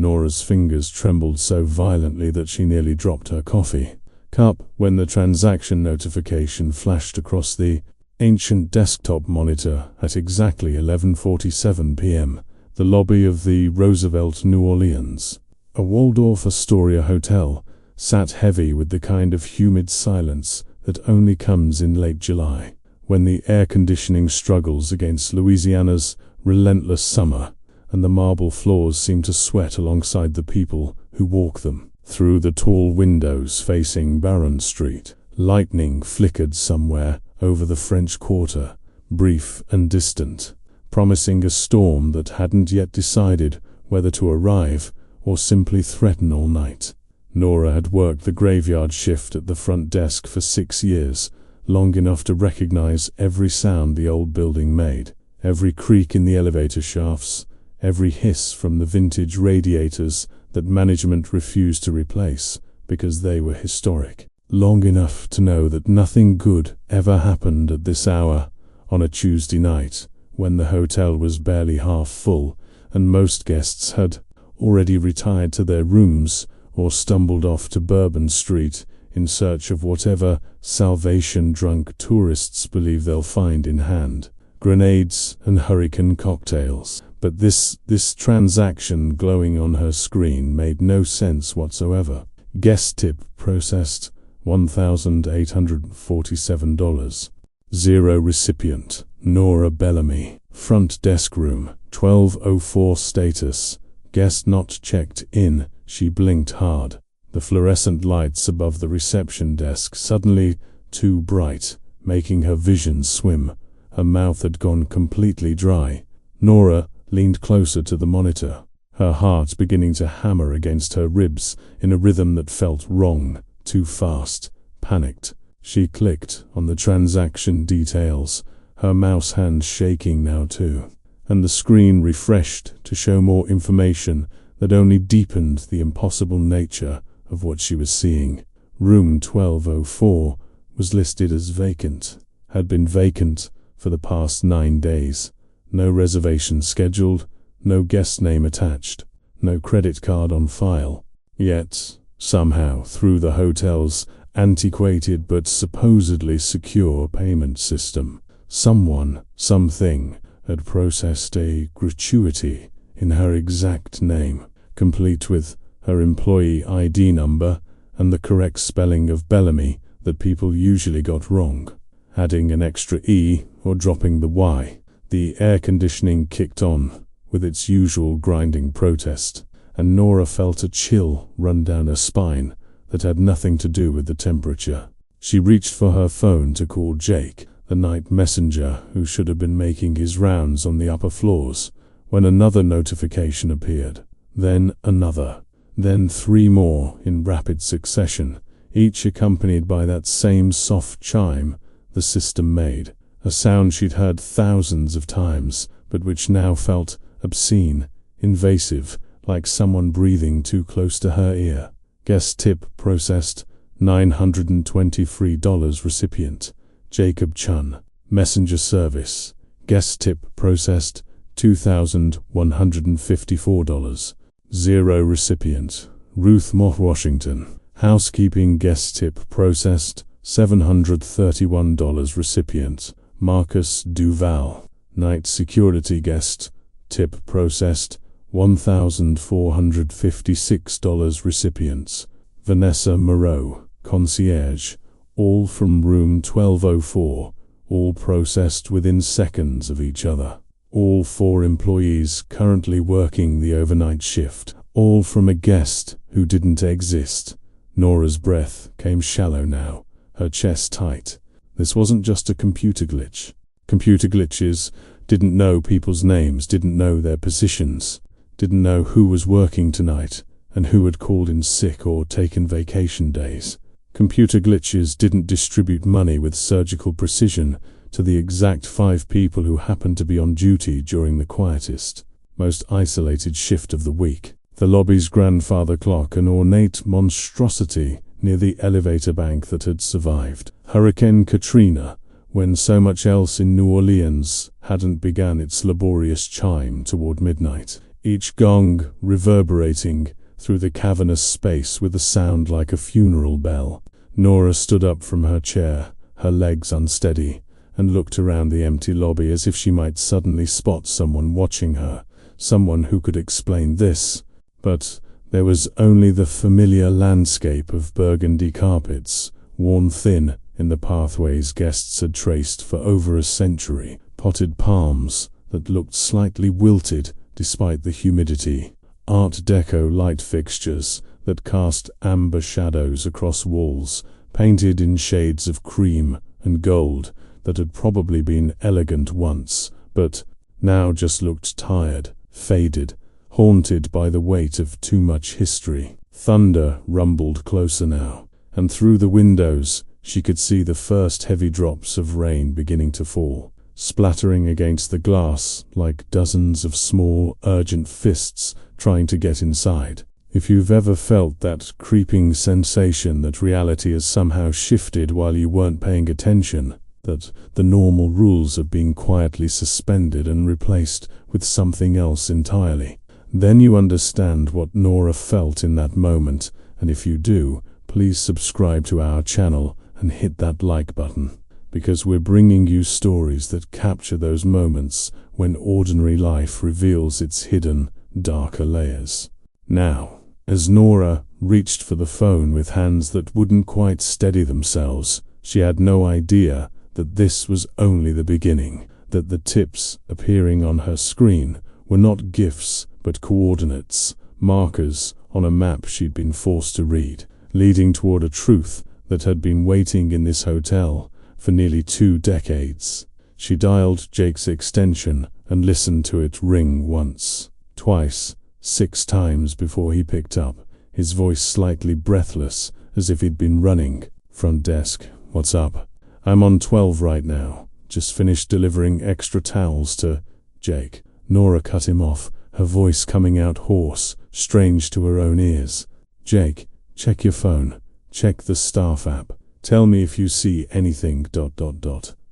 Nora's fingers trembled so violently that she nearly dropped her coffee cup when the transaction notification flashed across the ancient desktop monitor at exactly 11:47 p.m. The lobby of the Roosevelt, New Orleans, a Waldorf Astoria hotel, sat heavy with the kind of humid silence that only comes in late July, when the air conditioning struggles against Louisiana's relentless summer, and the marble floors seem to sweat alongside the people who walk them. Through the tall windows facing Barron Street, lightning flickered somewhere over the French Quarter, brief and distant, promising a storm that hadn't yet decided whether to arrive or simply threaten all night. Nora had worked the graveyard shift at the front desk for 6 years, long enough to recognize every sound the old building made, every creak in the elevator shafts, every hiss from the vintage radiators that management refused to replace because they were historic. Long enough to know that nothing good ever happened at this hour on a Tuesday night, when the hotel was barely half full and most guests had already retired to their rooms or stumbled off to Bourbon Street in search of whatever salvation drunk tourists believe they'll find in hand. Grenades and hurricane cocktails. But this transaction glowing on her screen made no sense whatsoever. Guest tip processed $1,847. Zero recipient. Nora Bellamy. Front desk room. 12:04 status. Guest not checked in. She blinked hard. The fluorescent lights above the reception desk suddenly too bright, making her vision swim. Her mouth had gone completely dry. Nora leaned closer to the monitor, her heart beginning to hammer against her ribs in a rhythm that felt wrong, too fast. Panicked, she clicked on the transaction details, her mouse hand shaking now too, and the screen refreshed to show more information that only deepened the impossible nature of what she was seeing. Room 1204 was listed as vacant, had been vacant for the past 9 days. No reservation scheduled, no guest name attached, no credit card on file. Yet, somehow, through the hotel's antiquated but supposedly secure payment system, something had processed a gratuity in her exact name, complete with her employee ID number and the correct spelling of Bellamy that people usually got wrong, adding an extra E or dropping the Y. The air conditioning kicked on with its usual grinding protest, and Nora felt a chill run down her spine that had nothing to do with the temperature. She reached for her phone to call Jake, the night messenger who should have been making his rounds on the upper floors, when another notification appeared. Then another. Then 3 more in rapid succession, each accompanied by that same soft chime the system made. A sound she'd heard thousands of times, but which now felt obscene, invasive, like someone breathing too close to her ear. Guest tip processed, $923. Recipient, Jacob Chun. Messenger service. Guest tip processed, $2,154. Zero recipient, Ruth Moore, Washington. Housekeeping guest tip processed, $731. Recipient, Marcus Duval. Night security guest tip processed, $1,456. Recipients, Vanessa Moreau. Concierge. All from room 1204, all processed within seconds of each other. All 4 employees currently working the overnight shift. All from a guest who didn't exist. Nora's breath came shallow now, her chest tight. This wasn't just a computer glitch. Computer glitches didn't know people's names, didn't know their positions, didn't know who was working tonight and who had called in sick or taken vacation days. Computer glitches didn't distribute money with surgical precision to the exact 5 people who happened to be on duty during the quietest, most isolated shift of the week. The lobby's grandfather clock, an ornate monstrosity near the elevator bank that had survived Hurricane Katrina, when so much else in New Orleans hadn't begun its laborious chime toward midnight. each gong reverberating through the cavernous space with a sound like a funeral bell. Nora stood up from her chair, her legs unsteady, and looked around the empty lobby as if she might suddenly spot someone watching her, someone who could explain this. But there was only the familiar landscape of burgundy carpets, worn thin in the pathways guests had traced for over a century, potted palms that looked slightly wilted despite the humidity, Art Deco light fixtures that cast amber shadows across walls, painted in shades of cream and gold that had probably been elegant once, but now just looked tired, faded, haunted by the weight of too much history. Thunder rumbled closer now, and through the windows she could see the first heavy drops of rain beginning to fall, splattering against the glass like dozens of small, urgent fists trying to get inside. If you've ever felt that creeping sensation that reality has somehow shifted while you weren't paying attention, that the normal rules are being quietly suspended and replaced with something else entirely, then you understand what Nora felt in that moment. And if you do, please subscribe to our channel and hit that like button, because we're bringing you stories that capture those moments when ordinary life reveals its hidden, darker layers. Now, as Nora reached for the phone with hands that wouldn't quite steady themselves, she had no idea that this was only the beginning, that the tips appearing on her screen were not gifts but coordinates, markers on a map she'd been forced to read, leading toward a truth that had been waiting in this hotel for nearly 2 decades. She dialed Jake's extension and listened to it ring once, twice, 6 times before he picked up, his voice slightly breathless as if he'd been running. Front desk, what's up? I'm on 12 right now. Just finished delivering extra towels to Jake. Nora cut him off, her voice coming out hoarse, strange to her own ears. Jake, check your phone. Check the staff app. Tell me if you see anything ...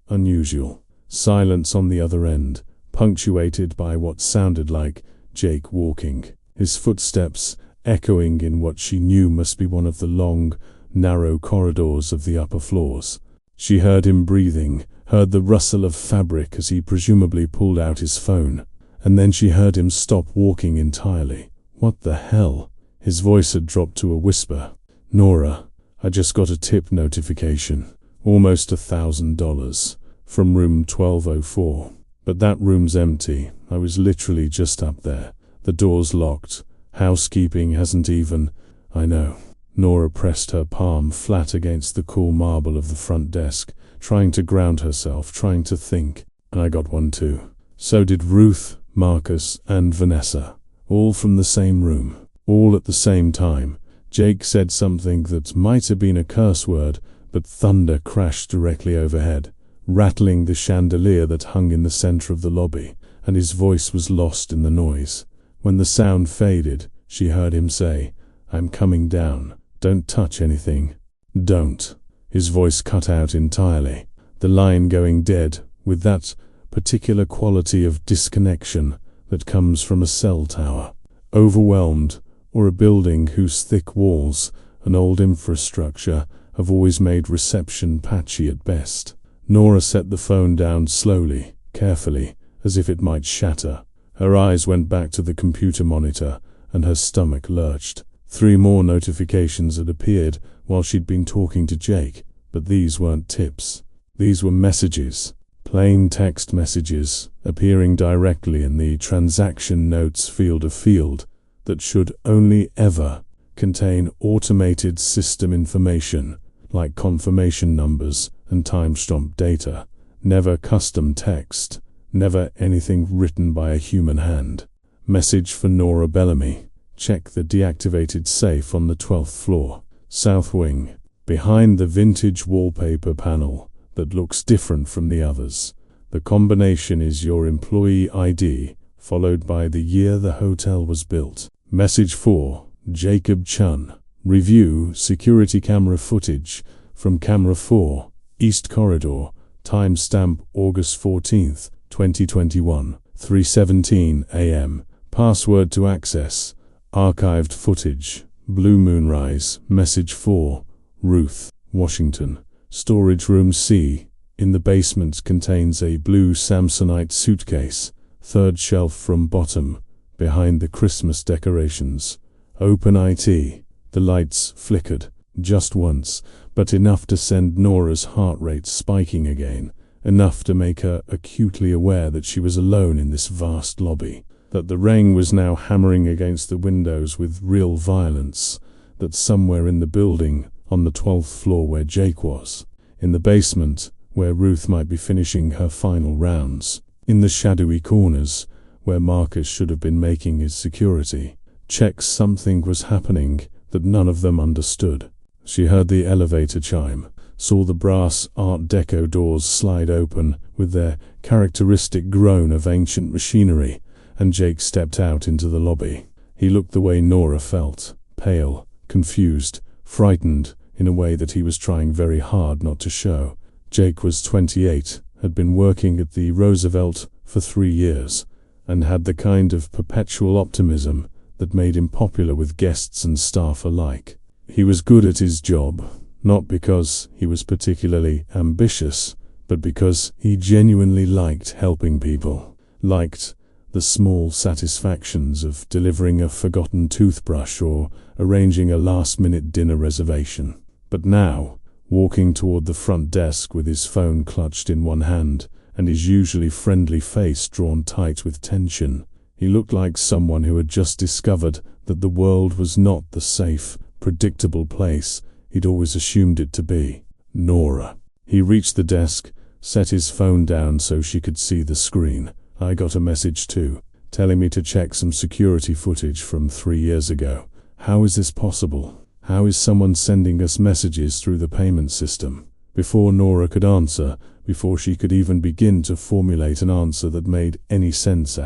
unusual. Silence on the other end, punctuated by what sounded like Jake walking, his footsteps echoing in what she knew must be one of the long, narrow corridors of the upper floors. She heard him breathing, heard the rustle of fabric as he presumably pulled out his phone, and then she heard him stop walking entirely. What the hell? His voice had dropped to a whisper. Nora, I just got a tip notification, almost $1,000, from room 1204. But that room's empty. I was literally just up there. The door's locked. Housekeeping hasn't even... I know. Nora pressed her palm flat against the cool marble of the front desk, trying to ground herself, trying to think. And I got one too. So did Ruth, Marcus, and Vanessa. All from the same room. All at the same time. Jake said something that might have been a curse word, but thunder crashed directly overhead, rattling the chandelier that hung in the center of the lobby, and his voice was lost in the noise. When the sound faded, she heard him say, I'm coming down. Don't touch anything. Don't. His voice cut out entirely, the line going dead, with that particular quality of disconnection that comes from a cell tower, overwhelmed, or a building whose thick walls and old infrastructure have always made reception patchy at best. Nora set the phone down slowly, carefully, as if it might shatter. Her eyes went back to the computer monitor, and her stomach lurched. 3 more notifications had appeared while she'd been talking to Jake, but these weren't tips. These were messages. Plain text messages, appearing directly in the transaction notes field that should only ever contain automated system information, like confirmation numbers and timestamp data, never custom text, never anything written by a human hand. Message for Nora Bellamy. Check the deactivated safe on the 12th floor, south wing, behind the vintage wallpaper panel that looks different from the others. The combination is your employee ID, followed by the year the hotel was built. Message 4. Jacob Chun. Review security camera footage from camera 4, East Corridor, timestamp August 14th, 2021, 3:17 a.m., Password to access. Archived footage. Blue Moonrise. Message 4. Ruth, Washington. Storage room C. In the basement contains a blue Samsonite suitcase. Third shelf from bottom. Behind the Christmas decorations. Open IT. The lights flickered. Just once, but enough to send Nora's heart rate spiking again. Enough to make her acutely aware that she was alone in this vast lobby. That the rain was now hammering against the windows with real violence. That somewhere in the building, on the 12th floor where Jake was. In the basement, where Ruth might be finishing her final rounds. In the shadowy corners, where Marcus should have been making his security checks, something was happening that none of them understood. She heard the elevator chime, saw the brass Art Deco doors slide open with their characteristic groan of ancient machinery, and Jake stepped out into the lobby. He looked the way Nora felt, pale, confused, frightened, in a way that he was trying very hard not to show. Jake was 28, had been working at the Roosevelt for 3 years, and had the kind of perpetual optimism that made him popular with guests and staff alike. He was good at his job, not because he was particularly ambitious, but because he genuinely liked helping people, liked the small satisfactions of delivering a forgotten toothbrush or arranging a last-minute dinner reservation. But now, walking toward the front desk with his phone clutched in one hand and his usually friendly face drawn tight with tension, he looked like someone who had just discovered that the world was not the safe, predictable place he'd always assumed it to be. Nora. He reached the desk, set his phone down so she could see the screen. I got a message too, telling me to check some security footage from 3 years ago. How is this possible? How is someone sending us messages through the payment system? Before Nora could answer, before she could even begin to formulate an answer that made any sense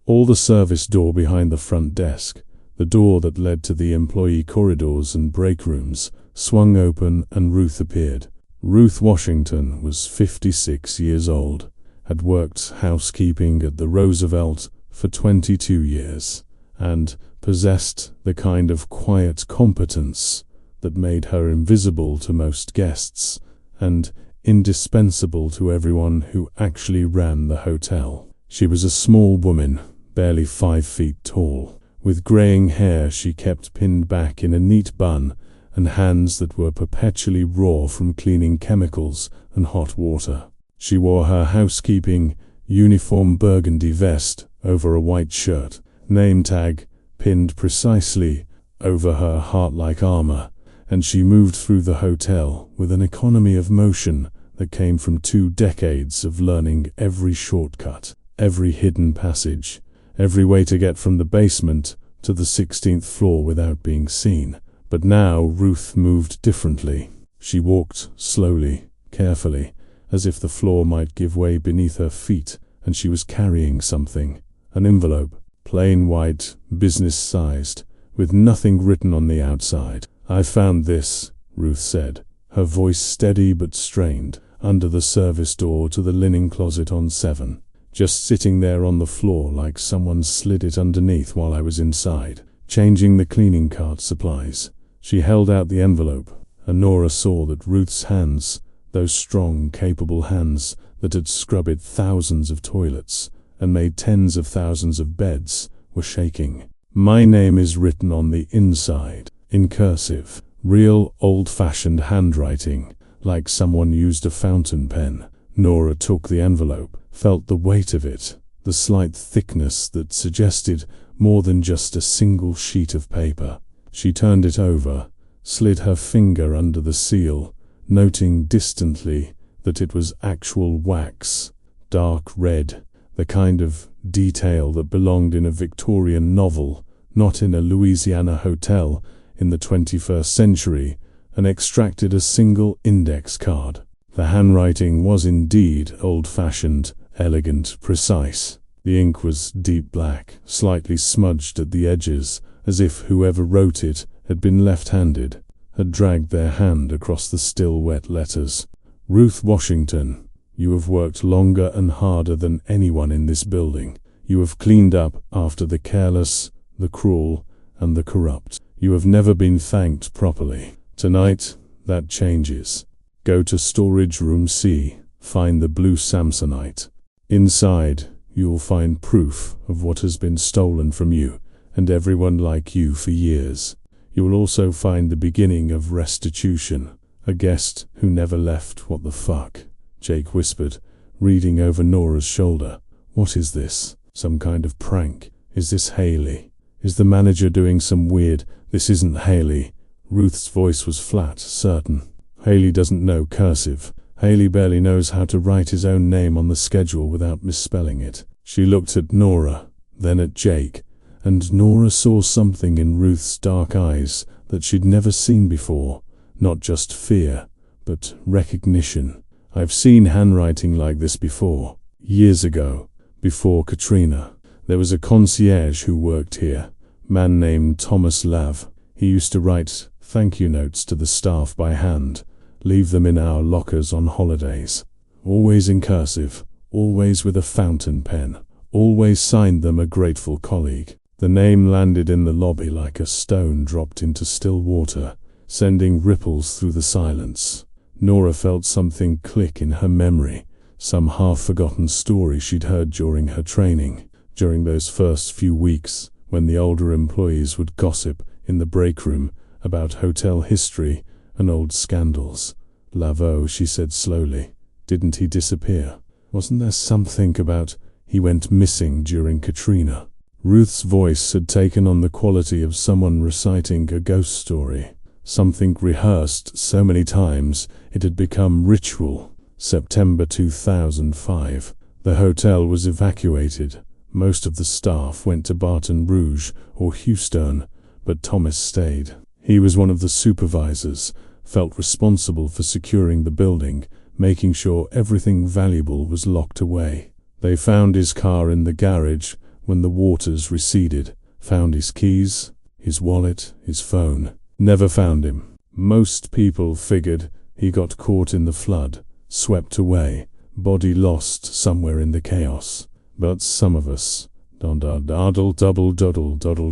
all the service door behind the front desk, the door that led to the employee corridors and break rooms, swung open and Ruth appeared. Ruth Washington was 56 years old, had worked housekeeping at the Roosevelt for 22 years, and possessed the kind of quiet competence that made her invisible to most guests and indispensable to everyone who actually ran the hotel. She was a small woman, barely 5 feet tall, with graying hair she kept pinned back in a neat bun and hands that were perpetually raw from cleaning chemicals and hot water. She wore her housekeeping uniform burgundy vest over a white shirt, name tag pinned precisely over her heart-like armor, and she moved through the hotel with an economy of motion that came from 2 decades of learning every shortcut, every hidden passage, every way to get from the basement to the 16th floor without being seen. But now Ruth moved differently. She walked slowly, carefully, as if the floor might give way beneath her feet, and she was carrying something, an envelope, plain white, business-sized, with nothing written on the outside. I found this, Ruth said, her voice steady but strained, under the service door to the linen closet on 7, just sitting there on the floor like someone slid it underneath while I was inside, changing the cleaning cart supplies. She held out the envelope, and Nora saw that Ruth's hands, those strong, capable hands that had scrubbed thousands of toilets and made tens of thousands of beds, were shaking. My name is written on the inside, in cursive, real old-fashioned handwriting, like someone used a fountain pen. Nora took the envelope, felt the weight of it, the slight thickness that suggested more than just a single sheet of paper. She turned it over, slid her finger under the seal, noting distantly that it was actual wax, dark red, the kind of detail that belonged in a Victorian novel, not in a Louisiana hotel in the 21st century, and extracted a single index card. The handwriting was indeed old-fashioned, elegant, precise. The ink was deep black, slightly smudged at the edges, as if whoever wrote it had been left-handed, had dragged their hand across the still wet letters. Ruth Washington, you have worked longer and harder than anyone in this building. You have cleaned up after the careless, the cruel, and the corrupt. You have never been thanked properly. Tonight, that changes. Go to storage room C, find the blue Samsonite. Inside, you'll find proof of what has been stolen from you and everyone like you for years. You will also find the beginning of restitution. A guest who never left. What the fuck? Jake whispered, reading over Nora's shoulder. What is this? Some kind of prank? Is this Haley? Is the manager doing some weird? This isn't Haley. Ruth's voice was flat, certain. Haley doesn't know cursive. Haley barely knows how to write his own name on the schedule without misspelling it. She looked at Nora, then at Jake, and Nora saw something in Ruth's dark eyes that she'd never seen before. Not just fear, but recognition. I've seen handwriting like this before. Years ago, before Katrina, there was a concierge who worked here, man named Thomas Lav. He used to write thank you notes to the staff by hand, leave them in our lockers on holidays. Always in cursive, always with a fountain pen, always signed them a grateful colleague. The name landed in the lobby like a stone dropped into still water, sending ripples through the silence. Nora felt something click in her memory, some half-forgotten story she'd heard during her training, during those first few weeks when the older employees would gossip in the break room about hotel history and old scandals. Lavo, she said slowly. Didn't he disappear? Wasn't there something about he went missing during Katrina? Ruth's voice had taken on the quality of someone reciting a ghost story. Something rehearsed so many times it had become ritual. September 2005. The hotel was evacuated. Most of the staff went to Baton Rouge or Houston, but Thomas stayed. He was one of the supervisors, felt responsible for securing the building, making sure everything valuable was locked away. They found his car in the garage when the waters receded, found his keys, his wallet, his phone. Never found him. Most people figured he got caught in the flood, swept away, body lost somewhere in the chaos. But some of us,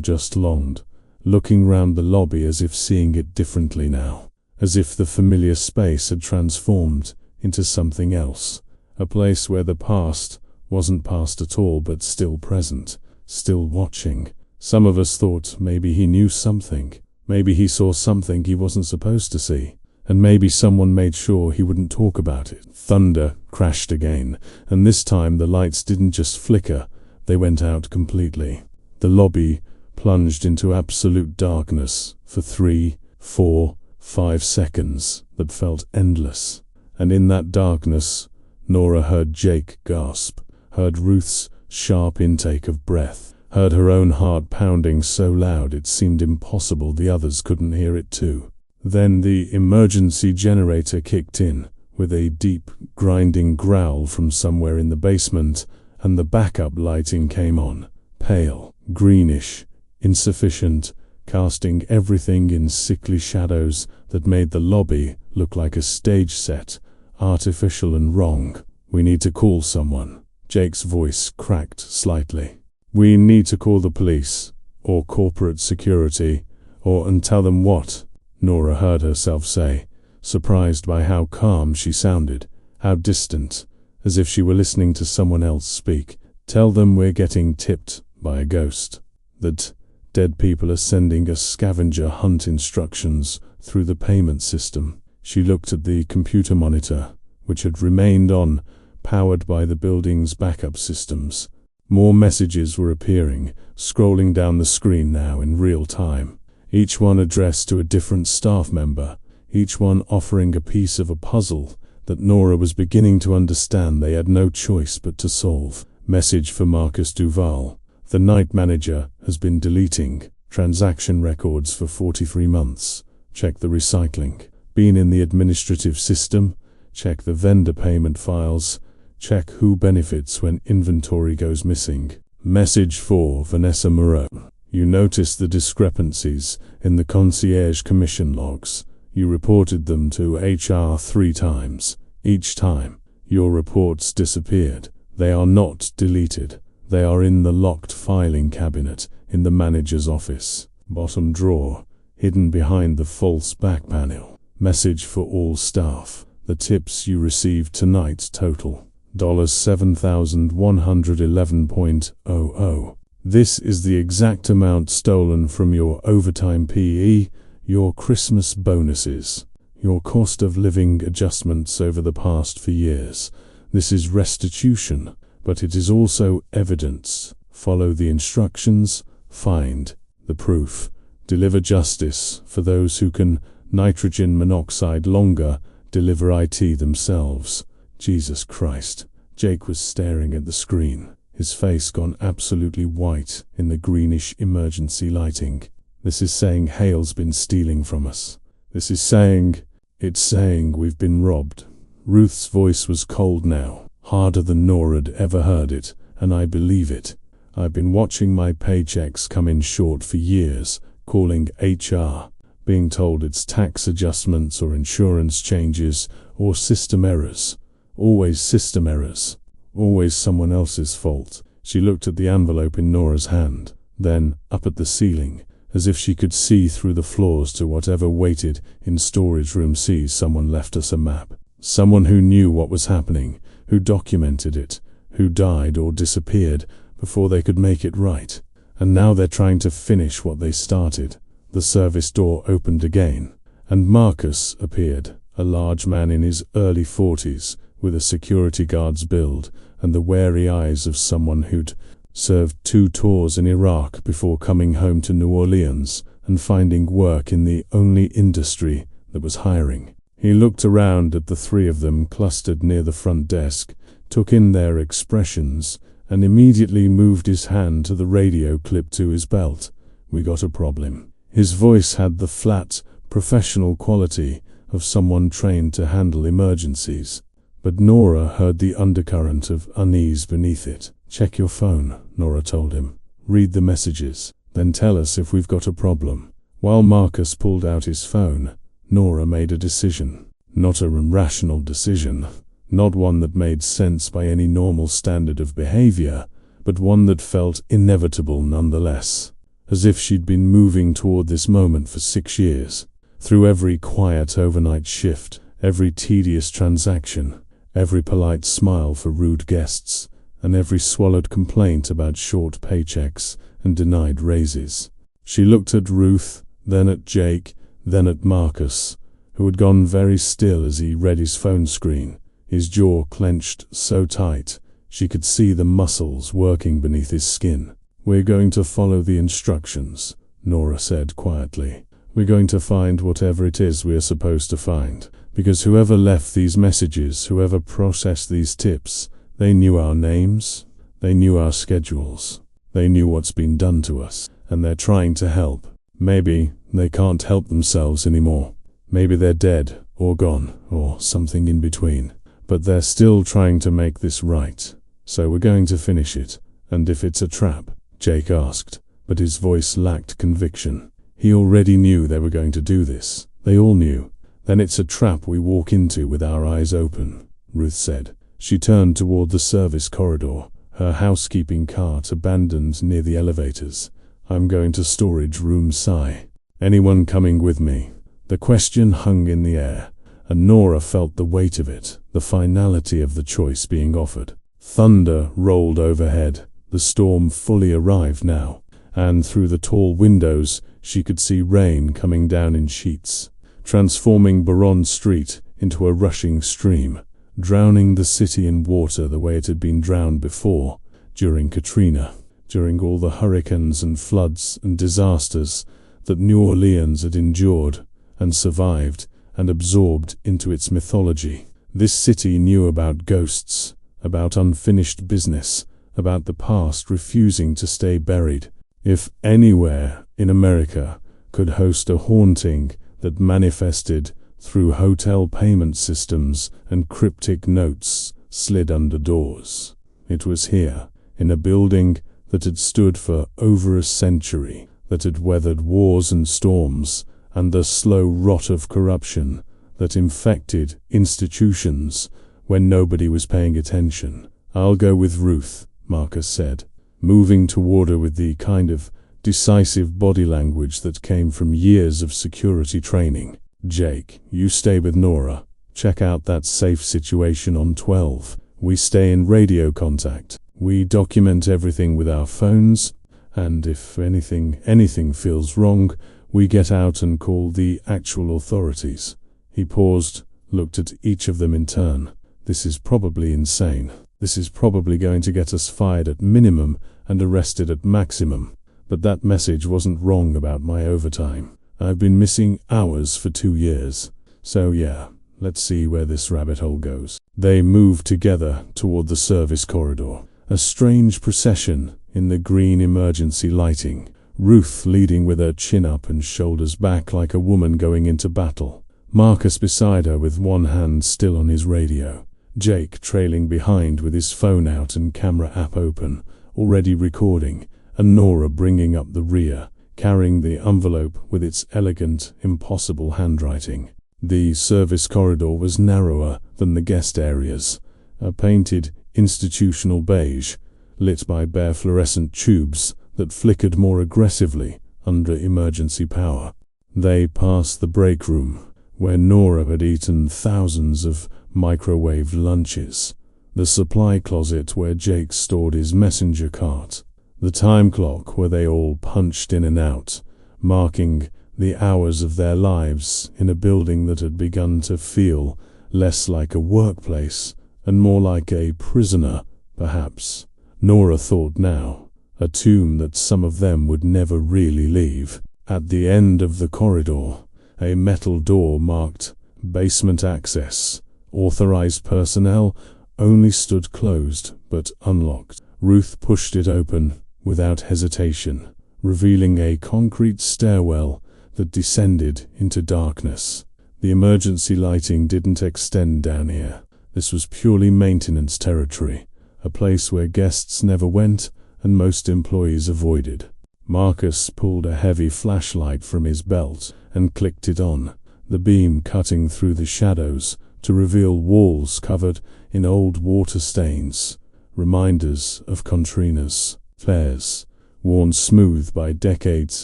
just longed, looking round the lobby as if seeing it differently now, as if the familiar space had transformed into something else, a place where the past wasn't past at all but still present, still watching. Some of us thought maybe he knew something. Maybe he saw something he wasn't supposed to see, and maybe someone made sure he wouldn't talk about it. Thunder crashed again, and this time the lights didn't just flicker, they went out completely. The lobby plunged into absolute darkness for 3, 4, 5 seconds that felt endless. And in that darkness, Nora heard Jake gasp, heard Ruth's sharp intake of breath, heard her own heart pounding so loud it seemed impossible the others couldn't hear it too. Then the emergency generator kicked in, with a deep, grinding growl from somewhere in the basement, and the backup lighting came on, pale, greenish, insufficient, casting everything in sickly shadows that made the lobby look like a stage set, artificial and wrong. We need to call someone. Jake's voice cracked slightly. We need to call the police, or corporate security, and tell them what? Nora heard herself say, surprised by how calm she sounded, how distant, as if she were listening to someone else speak. Tell them we're getting tipped by a ghost, that dead people are sending us scavenger hunt instructions through the payment system. She looked at the computer monitor, which had remained on, powered by the building's backup systems. More messages were appearing, scrolling down the screen now in real time, each one addressed to a different staff member, each one offering a piece of a puzzle that Nora was beginning to understand they had no choice but to solve. Message for Marcus Duval. The night manager has been deleting transaction records for 43 months. Check the recycling. Been in the administrative system. Check the vendor payment files. Check who benefits when inventory goes missing. Message for Vanessa Moreau. You noticed the discrepancies in the concierge commission logs. You reported them to HR 3 times. Each time, your reports disappeared. They are not deleted. They are in the locked filing cabinet in the manager's office. Bottom drawer, hidden behind the false back panel. Message for all staff. The tips you received tonight total $7,111.00. This is the exact amount stolen from your overtime PE, your Christmas bonuses, your cost of living adjustments over the past 4 years. This is restitution, but it is also evidence. Follow the instructions, find the proof, deliver justice for those who can nitrogen monoxide longer, deliver IT themselves. Jesus Christ. Jake was staring at the screen, his face gone absolutely white in the greenish emergency lighting. This is saying Hale's been stealing from us. This is saying, it's saying we've been robbed. Ruth's voice was cold now, harder than Nora had ever heard it, and I believe it. I've been watching my paychecks come in short for years, calling HR, being told it's tax adjustments or insurance changes or system errors. Always system errors. Always someone else's fault. She looked at the envelope in Nora's hand, then up at the ceiling, as if she could see through the floors to whatever waited in storage room C. Someone left us a map. Someone who knew what was happening, who documented it, who died or disappeared before they could make it right. And now they're trying to finish what they started. The service door opened again, and Marcus appeared, a large man in his early 40s, with a security guard's build and the wary eyes of someone who'd served 2 tours in Iraq before coming home to New Orleans and finding work in the only industry that was hiring. He looked around at the 3 of them clustered near the front desk, took in their expressions, and immediately moved his hand to the radio clipped to his belt. We got a problem. His voice had the flat, professional quality of someone trained to handle emergencies. But Nora heard the undercurrent of unease beneath it. Check your phone, Nora told him. Read the messages, then tell us if we've got a problem. While Marcus pulled out his phone, Nora made a decision. Not a rational decision, not one that made sense by any normal standard of behavior, but one that felt inevitable nonetheless. As if she'd been moving toward this moment for 6 years. Through every quiet overnight shift, every tedious transaction, every polite smile for rude guests, and every swallowed complaint about short paychecks and denied raises. She looked at Ruth, then at Jake, then at Marcus, who had gone very still as he read his phone screen, his jaw clenched so tight she could see the muscles working beneath his skin. We're going to follow the instructions, Nora said quietly. We're going to find whatever it is we're supposed to find. Because whoever left these messages, whoever processed these tips, they knew our names, they knew our schedules, they knew what's been done to us, and they're trying to help. Maybe they can't help themselves anymore. Maybe they're dead, or gone, or something in between. But they're still trying to make this right. So we're going to finish it. And if it's a trap, Jake asked, but his voice lacked conviction. He already knew they were going to do this. They all knew. Then it's a trap we walk into with our eyes open, Ruth said. She turned toward the service corridor, her housekeeping cart abandoned near the elevators. I'm going to storage room Psi. Anyone coming with me? The question hung in the air, and Nora felt the weight of it, the finality of the choice being offered. Thunder rolled overhead. The storm fully arrived now, and through the tall windows she could see rain coming down in sheets, transforming Baron Street into a rushing stream, drowning the city in water the way it had been drowned before, during Katrina, during all the hurricanes and floods and disasters that New Orleans had endured and survived and absorbed into its mythology. This city knew about ghosts, about unfinished business, about the past refusing to stay buried. If anywhere in America could host a haunting that manifested through hotel payment systems and cryptic notes slid under doors, it was here, in a building that had stood for over a century, that had weathered wars and storms and the slow rot of corruption that infected institutions when nobody was paying attention. I'll go with Ruth, Marcus said. moving toward her with the kind of decisive body language that came from years of security training. "Jake, you stay with Nora. Check out that safe situation on 12. We stay in radio contact. We document everything with our phones, and if anything feels wrong, we get out and call the actual authorities." He paused, looked at each of them in turn. "This is probably insane. This is probably going to get us fired at minimum and arrested at maximum. But that message wasn't wrong about my overtime. I've been missing hours for 2 years. So yeah, let's see where this rabbit hole goes." They moved together toward the service corridor, a strange procession in the green emergency lighting. Ruth leading with her chin up and shoulders back like a woman going into battle. Marcus beside her with one hand still on his radio. Jake trailing behind with his phone out and camera app open, already recording, and Nora bringing up the rear, carrying the envelope with its elegant, impossible handwriting. The service corridor was narrower than the guest areas, a painted institutional beige, lit by bare fluorescent tubes that flickered more aggressively under emergency power. They passed the break room, where Nora had eaten thousands of microwave lunches, the supply closet where Jake stored his messenger cart, the time clock where they all punched in and out, marking the hours of their lives in a building that had begun to feel less like a workplace and more like a prisoner, perhaps. Nora thought now, a tomb that some of them would never really leave. At the end of the corridor, a metal door marked "Basement Access. Authorized personnel only" stood closed but unlocked. Ruth pushed it open without hesitation, revealing a concrete stairwell that descended into darkness. The emergency lighting didn't extend down here. This was purely maintenance territory, a place where guests never went and most employees avoided. Marcus pulled a heavy flashlight from his belt and clicked it on, the beam cutting through the shadows to reveal walls covered in old water stains, reminders of Katrina's flares, worn smooth by decades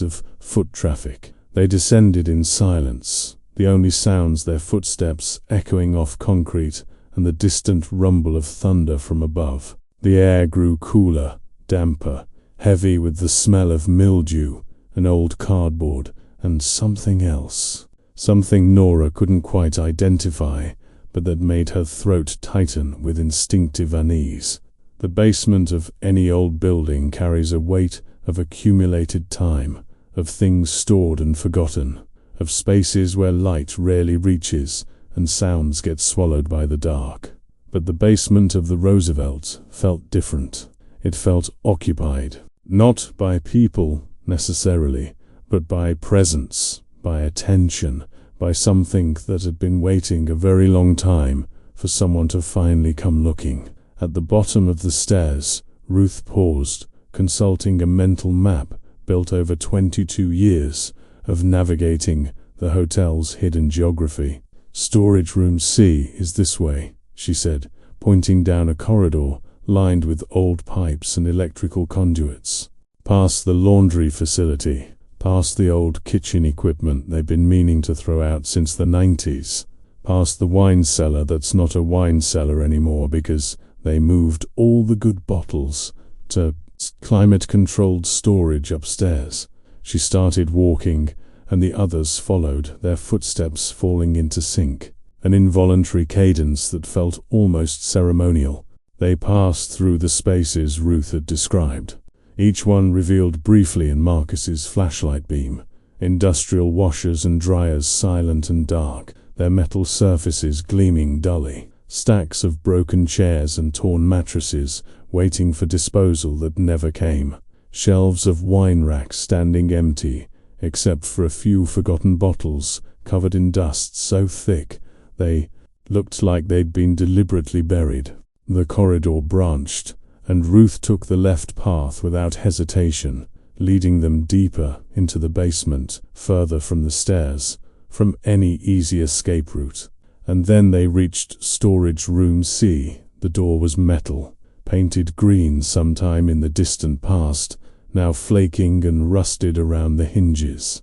of foot traffic. They descended in silence, the only sounds their footsteps echoing off concrete and the distant rumble of thunder from above. The air grew cooler, damper, heavy with the smell of mildew and old cardboard and something else. Something Nora couldn't quite identify, but that made her throat tighten with instinctive unease. The basement of any old building carries a weight of accumulated time, of things stored and forgotten, of spaces where light rarely reaches and sounds get swallowed by the dark. But the basement of the Roosevelt felt different. It felt occupied, not by people necessarily, but by presence, by attention, by something that had been waiting a very long time for someone to finally come looking. At the bottom of the stairs, Ruth paused, consulting a mental map built over 22 years of navigating the hotel's hidden geography. "Storage room C is this way," she said, pointing down a corridor lined with old pipes and electrical conduits. Past the laundry facility, past the old kitchen equipment they've been meaning to throw out since the 90s, past the wine cellar that's not a wine cellar anymore because they moved all the good bottles to climate-controlled storage upstairs. She started walking, and the others followed, their footsteps falling into sync, an involuntary cadence that felt almost ceremonial. They passed through the spaces Ruth had described, each one revealed briefly in Marcus's flashlight beam. Industrial washers and dryers silent and dark, their metal surfaces gleaming dully. Stacks of broken chairs and torn mattresses waiting for disposal that never came. Shelves of wine racks standing empty, except for a few forgotten bottles covered in dust so thick they looked like they'd been deliberately buried. The corridor branched, and Ruth took the left path without hesitation, leading them deeper into the basement, further from the stairs, from any easy escape route. And then they reached storage room C. The door was metal, painted green sometime in the distant past, now flaking and rusted around the hinges.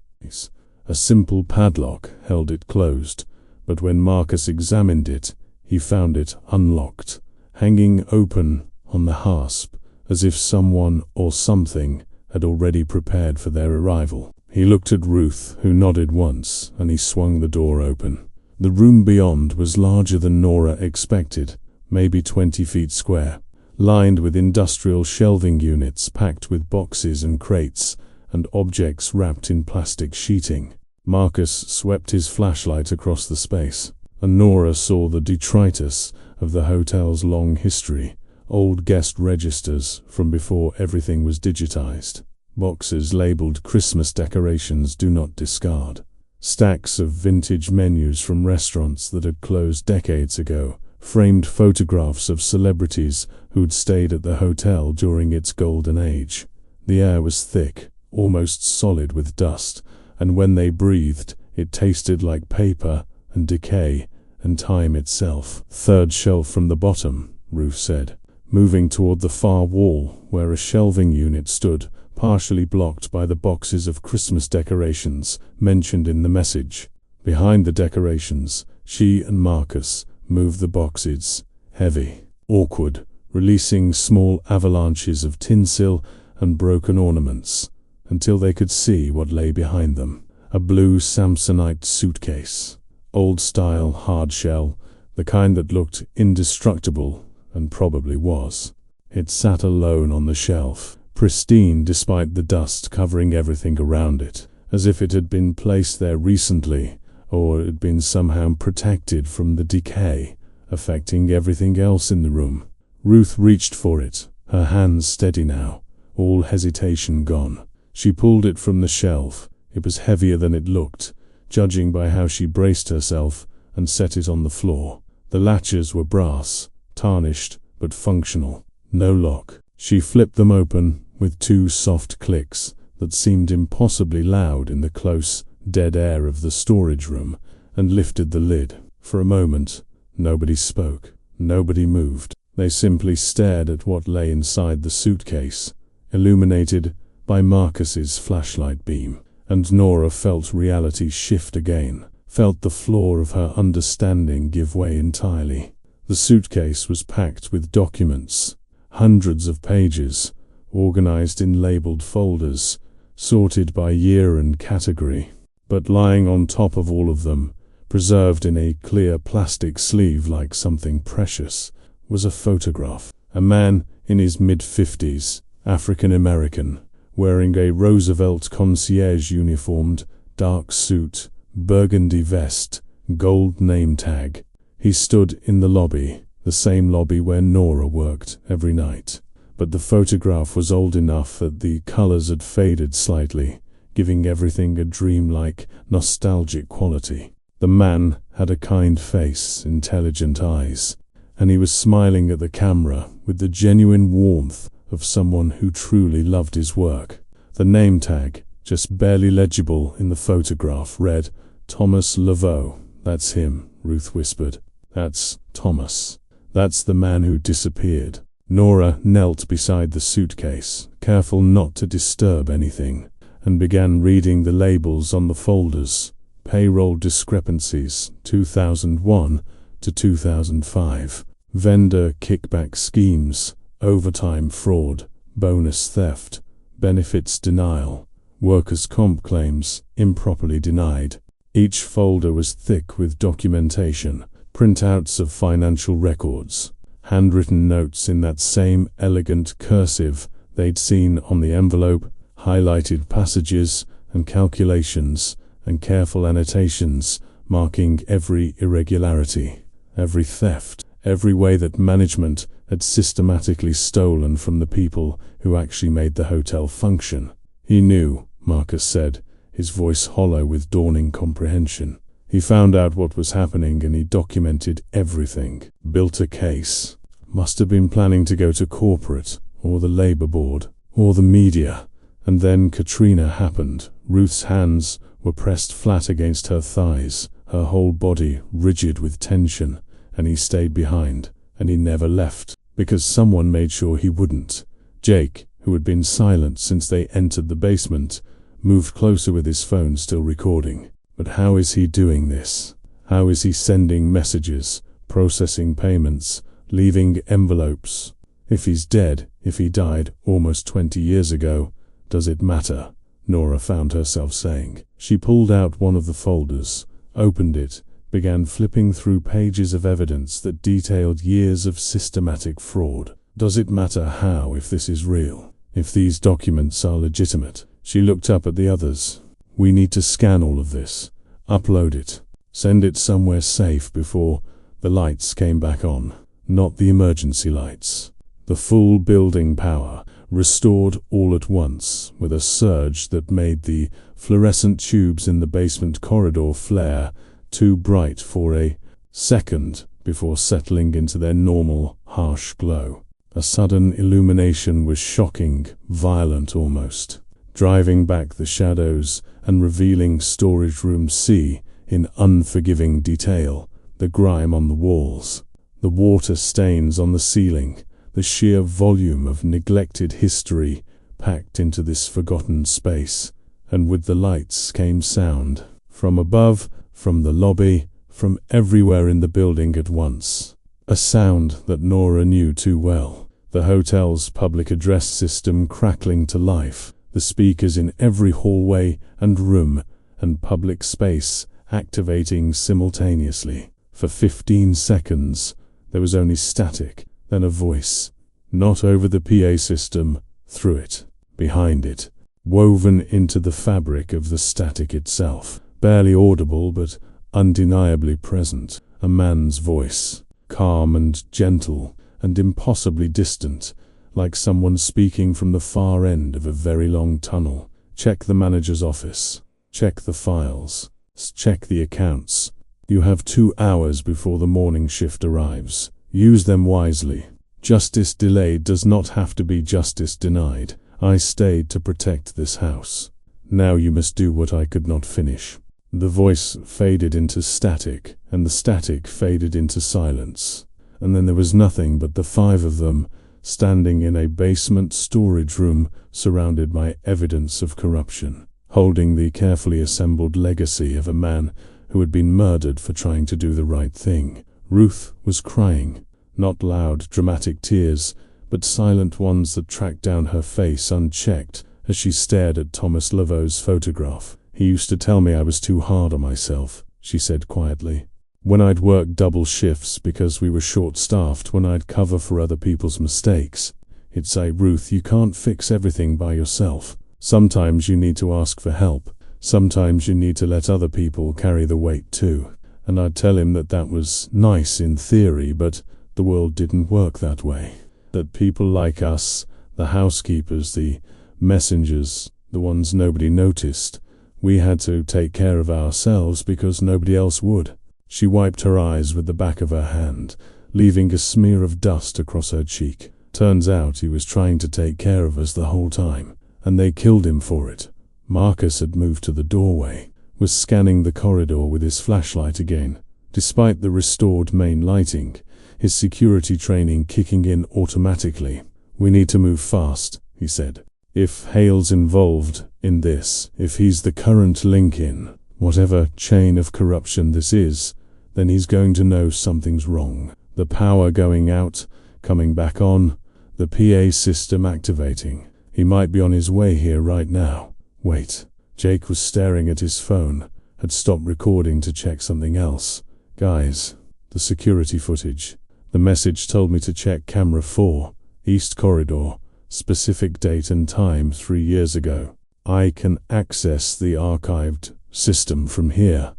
A simple padlock held it closed, but when Marcus examined it, he found it unlocked, hanging open on the hasp, as if someone or something had already prepared for their arrival. He looked at Ruth, who nodded once, and he swung the door open. The room beyond was larger than Nora expected, maybe 20 feet square, lined with industrial shelving units packed with boxes and crates, and objects wrapped in plastic sheeting. Marcus swept his flashlight across the space, and Nora saw the detritus of the hotel's long history, old guest registers from before everything was digitized, boxes labeled Christmas decorations do not discard, stacks of vintage menus from restaurants that had closed decades ago, framed photographs of celebrities who'd stayed at the hotel during its golden age. The air was thick, almost solid with dust, and when they breathed, it tasted like paper and decay and time itself. "Third shelf from the bottom," Ruth said, moving toward the far wall where a shelving unit stood, partially blocked by the boxes of Christmas decorations mentioned in the message. Behind the decorations, she and Marcus moved the boxes, heavy, awkward, releasing small avalanches of tinsel and broken ornaments, until they could see what lay behind them. A blue Samsonite suitcase, old-style hard-shell, the kind that looked indestructible, and probably was. It sat alone on the shelf, pristine despite the dust covering everything around it, as if it had been placed there recently, or had been somehow protected from the decay affecting everything else in the room. Ruth reached for it, her hands steady now, all hesitation gone. She pulled it from the shelf. It was heavier than it looked, judging by how she braced herself, and set it on the floor. The latches were brass, tarnished but functional. No lock. She flipped them open with 2 soft clicks that seemed impossibly loud in the close, dead air of the storage room, and lifted the lid. For a moment, nobody spoke. Nobody moved. They simply stared at what lay inside the suitcase, illuminated by Marcus's flashlight beam. And Nora felt reality shift again, felt the floor of her understanding give way entirely. The suitcase was packed with documents, hundreds of pages, organized in labeled folders, sorted by year and category. But lying on top of all of them, preserved in a clear plastic sleeve like something precious, was a photograph. A man in his mid-50s, African-American, wearing a Roosevelt concierge uniformed, dark suit, burgundy vest, gold name tag. He stood in the lobby, the same lobby where Nora worked every night. But the photograph was old enough that the colors had faded slightly, giving everything a dreamlike, nostalgic quality. The man had a kind face, intelligent eyes, and he was smiling at the camera with the genuine warmth of someone who truly loved his work. The name tag, just barely legible in the photograph, read, "Thomas Laveau." "That's him," Ruth whispered. "That's Thomas. That's the man who disappeared." Nora knelt beside the suitcase, careful not to disturb anything, and began reading the labels on the folders. Payroll discrepancies, 2001 to 2005. Vendor kickback schemes, overtime fraud, bonus theft, benefits denial, workers' comp claims, improperly denied. Each folder was thick with documentation, printouts of financial records, handwritten notes in that same elegant cursive they'd seen on the envelope, highlighted passages and calculations, and careful annotations marking every irregularity, every theft, every way that management had systematically stolen from the people who actually made the hotel function. He knew, Marcus said, his voice hollow with dawning comprehension. He found out what was happening and he documented everything, built a case. Must have been planning to go to corporate, or the labor board, or the media. And then Katrina happened. Ruth's hands were pressed flat against her thighs, her whole body rigid with tension, and he stayed behind, and he never left. because someone made sure he wouldn't. Jake, who had been silent since they entered the basement, moved closer with his phone still recording. But how is he doing this? How is he sending messages, processing payments, leaving envelopes? If he's dead, if he died almost 20 years ago, does it matter? Nora found herself saying. She pulled out one of the folders, opened it, began flipping through pages of evidence that detailed years of systematic fraud. Does it matter how if this is real? If these documents are legitimate? She looked up at the others. We need to scan all of this, upload it, send it somewhere safe before the lights came back on. Not the emergency lights. The full building power, restored all at once, with a surge that made the fluorescent tubes in the basement corridor flare too bright for a second before settling into their normal, harsh glow. A sudden illumination was shocking, violent almost, driving back the shadows and revealing storage room C in unforgiving detail, the grime on the walls, the water stains on the ceiling, the sheer volume of neglected history packed into this forgotten space. And with the lights came sound. From above, from the lobby, from everywhere in the building at once. A sound that Nora knew too well. The hotel's public address system crackling to life. The speakers in every hallway and room and public space activating simultaneously. For 15 seconds, there was only static, then a voice. Not over the PA system, through it, behind it, woven into the fabric of the static itself. Barely audible but undeniably present. A man's voice, calm and gentle and impossibly distant, like someone speaking from the far end of a very long tunnel. Check the manager's office. Check the files. Check the accounts. You have 2 hours before the morning shift arrives. Use them wisely. Justice delayed does not have to be justice denied. I stayed to protect this house. Now you must do what I could not finish. The voice faded into static, and the static faded into silence. And then there was nothing but the 5 of them, standing in a basement storage room surrounded by evidence of corruption, holding the carefully assembled legacy of a man who had been murdered for trying to do the right thing. Ruth was crying, not loud, dramatic tears, but silent ones that tracked down her face unchecked as she stared at Thomas Laveau's photograph. He used to tell me I was too hard on myself, she said quietly. When I'd work double shifts because we were short-staffed, when I'd cover for other people's mistakes, he'd say, Ruth, you can't fix everything by yourself. Sometimes you need to ask for help. Sometimes you need to let other people carry the weight too. And I'd tell him that that was nice in theory, but the world didn't work that way. That people like us, the housekeepers, the messengers, the ones nobody noticed, we had to take care of ourselves because nobody else would. She wiped her eyes with the back of her hand, leaving a smear of dust across her cheek. Turns out he was trying to take care of us the whole time, and they killed him for it. Marcus had moved to the doorway, was scanning the corridor with his flashlight again. Despite the restored main lighting, his security training kicking in automatically. We need to move fast, he said. If Hale's involved in this, if he's the current link in whatever chain of corruption this is, then he's going to know something's wrong. The power going out, coming back on, the PA system activating. He might be on his way here right now. Wait. Jake was staring at his phone, had stopped recording to check something else. Guys, the security footage. The message told me to check camera 4, East Corridor, specific date and time 3 years ago. I can access the archived system from here.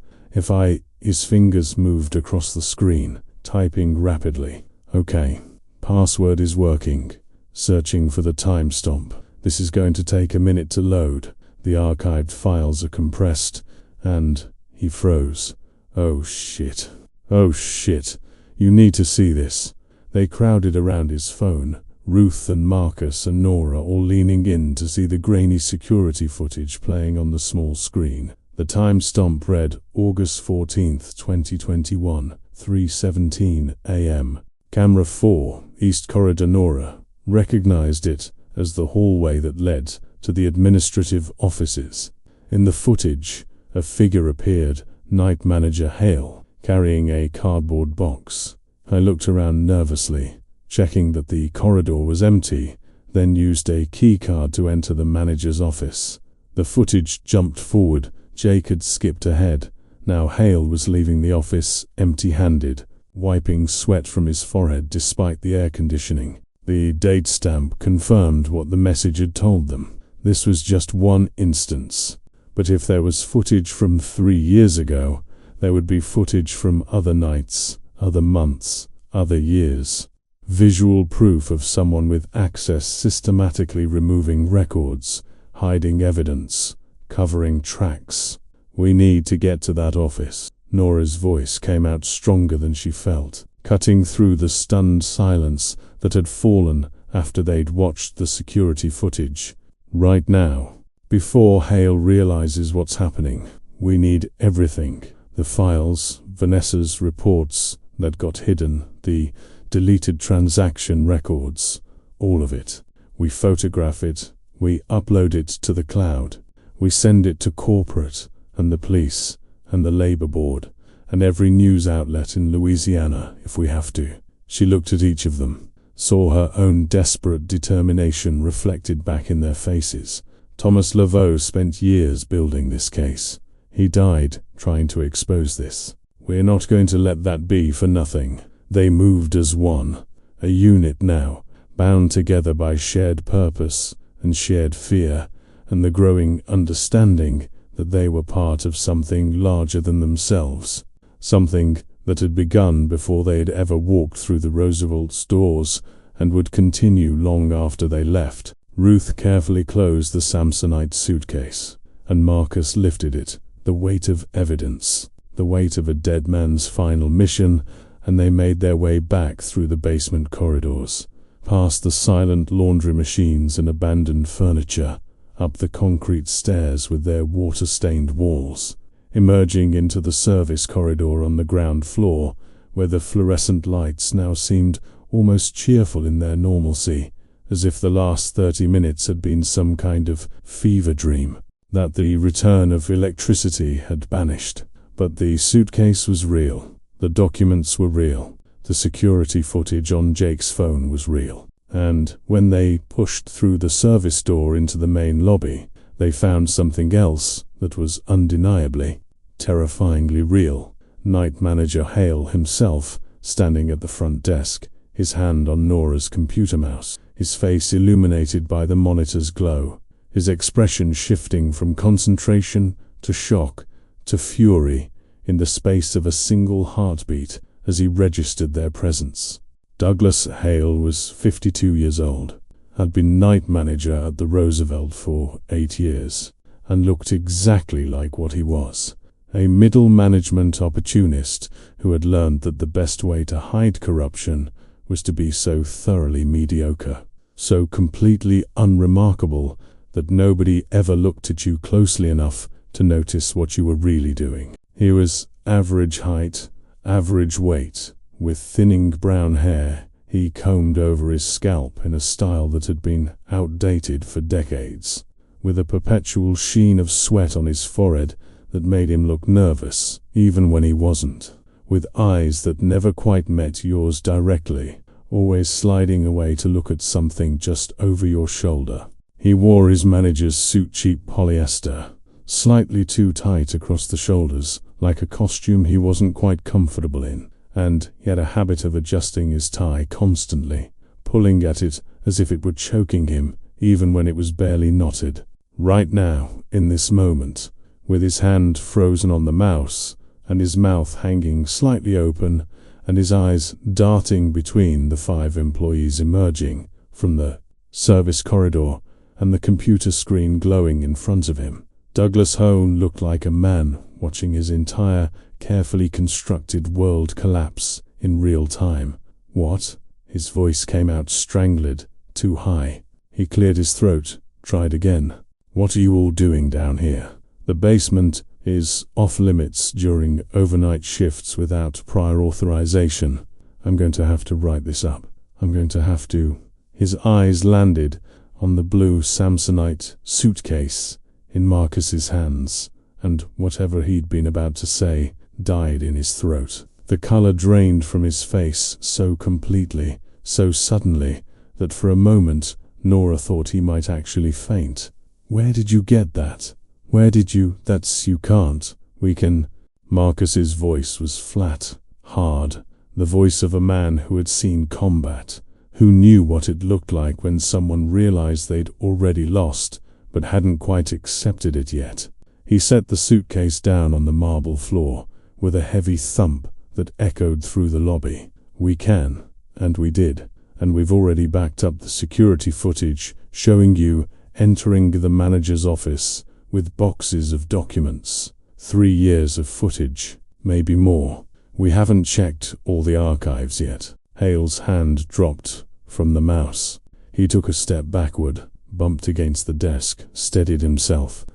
His fingers moved across the screen, typing rapidly. Okay, password is working. Searching for the timestamp. This is going to take a minute to load. The archived files are compressed, and he froze. Oh shit. Oh shit. You need to see this. They crowded around his phone, Ruth and Marcus and Nora all leaning in to see the grainy security footage playing on the small screen. The timestamp read August 14th, 2021, 3:17 a.m. Camera 4, East Corridor. Nora recognized it as the hallway that led to the administrative offices. In the footage, a figure appeared, Night Manager Hale, carrying a cardboard box. I looked around nervously, checking that the corridor was empty, then used a key card to enter the manager's office. The footage jumped forward. Jake had skipped ahead. Now Hale was leaving the office empty-handed, wiping sweat from his forehead despite the air conditioning. The date stamp confirmed what the message had told them. This was just one instance. But if there was footage from 3 years ago, there would be footage from other nights, other months, other years. Visual proof of someone with access systematically removing records, hiding evidence, covering tracks. We need to get to that office. Nora's voice came out stronger than she felt, cutting through the stunned silence that had fallen after they'd watched the security footage. Right now, before Hale realizes what's happening, we need everything. The files, Vanessa's reports that got hidden, the deleted transaction records, all of it. We photograph it, we upload it to the cloud, we send it to corporate and the police and the labor board and every news outlet in Louisiana if we have to. She looked at each of them, saw her own desperate determination reflected back in their faces. Thomas Laveau spent years building this case. He died trying to expose this. We're not going to let that be for nothing. They moved as one, a unit now, bound together by shared purpose and shared fear, and the growing understanding that they were part of something larger than themselves, something that had begun before they had ever walked through the Roosevelt's doors and would continue long after they left. Ruth carefully closed the Samsonite suitcase, and Marcus lifted it, the weight of evidence, the weight of a dead man's final mission, and they made their way back through the basement corridors, past the silent laundry machines and abandoned furniture, up the concrete stairs with their water-stained walls, emerging into the service corridor on the ground floor, where the fluorescent lights now seemed almost cheerful in their normalcy, as if the last 30 minutes had been some kind of fever dream, that the return of electricity had banished. But the suitcase was real. The documents were real. The security footage on Jake's phone was real. And when they pushed through the service door into the main lobby, they found something else that was undeniably, terrifyingly real. Night Manager Hale himself, standing at the front desk, his hand on Nora's computer mouse, his face illuminated by the monitor's glow, his expression shifting from concentration to shock to fury in the space of a single heartbeat as he registered their presence. Douglas Hale was 52 years old, had been night manager at the Roosevelt for 8 years, and looked exactly like what he was, a middle management opportunist who had learned that the best way to hide corruption was to be so thoroughly mediocre, so completely unremarkable that nobody ever looked at you closely enough to notice what you were really doing. He was average height, average weight, with thinning brown hair. He combed over his scalp in a style that had been outdated for decades, with a perpetual sheen of sweat on his forehead that made him look nervous, even when he wasn't, with eyes that never quite met yours directly, always sliding away to look at something just over your shoulder. He wore his manager's suit, cheap polyester, slightly too tight across the shoulders, like a costume he wasn't quite comfortable in, and he had a habit of adjusting his tie constantly, pulling at it as if it were choking him, even when it was barely knotted. Right now, in this moment, with his hand frozen on the mouse, and his mouth hanging slightly open, and his eyes darting between the 5 employees emerging from the service corridor, and the computer screen glowing in front of him, Douglas Hone looked like a man watching his entire, carefully constructed world collapse in real time. What? His voice came out strangled, too high. He cleared his throat, tried again. What are you all doing down here? The basement is off limits during overnight shifts without prior authorization. I'm going to have to write this up. I'm going to have to. His eyes landed on the blue Samsonite suitcase in Marcus's hands, and whatever he'd been about to say died in his throat. The color drained from his face so completely, so suddenly, that for a moment Nora thought he might actually faint. Where did you get that? Where did you? You can't. We can. Marcus's voice was flat, hard, the voice of a man who had seen combat, who knew what it looked like when someone realized they'd already lost, but hadn't quite accepted it yet. He set the suitcase down on the marble floor with a heavy thump that echoed through the lobby. We can, and we did, and we've already backed up the security footage showing you entering the manager's office with boxes of documents. 3 years of footage, maybe more. We haven't checked all the archives yet. Hale's hand dropped from the mouse. He took a step backward, bumped against the desk, steadied himself.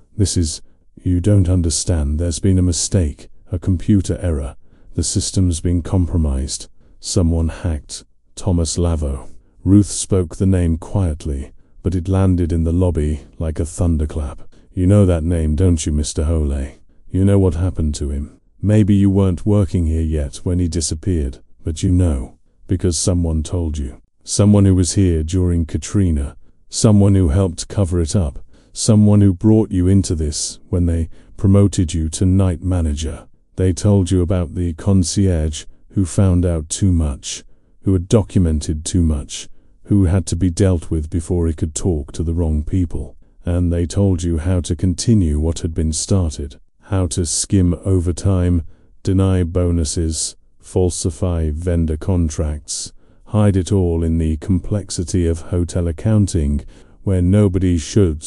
You don't understand. There's been a mistake, a computer error. The system's been compromised. Someone hacked. Thomas Lavo. Ruth spoke the name quietly, but it landed in the lobby like a thunderclap. You know that name, don't you, Mr. Hole? You know what happened to him. Maybe you weren't working here yet when he disappeared, but you know, because someone told you. Someone who was here during Katrina, someone who helped cover it up, someone who brought you into this when they promoted you to night manager. They told you about the concierge who found out too much, who had documented too much, who had to be dealt with before he could talk to the wrong people. And they told you how to continue what had been started, how to skim overtime, deny bonuses, falsify vendor contracts, hide it all in the complexity of hotel accounting, where nobody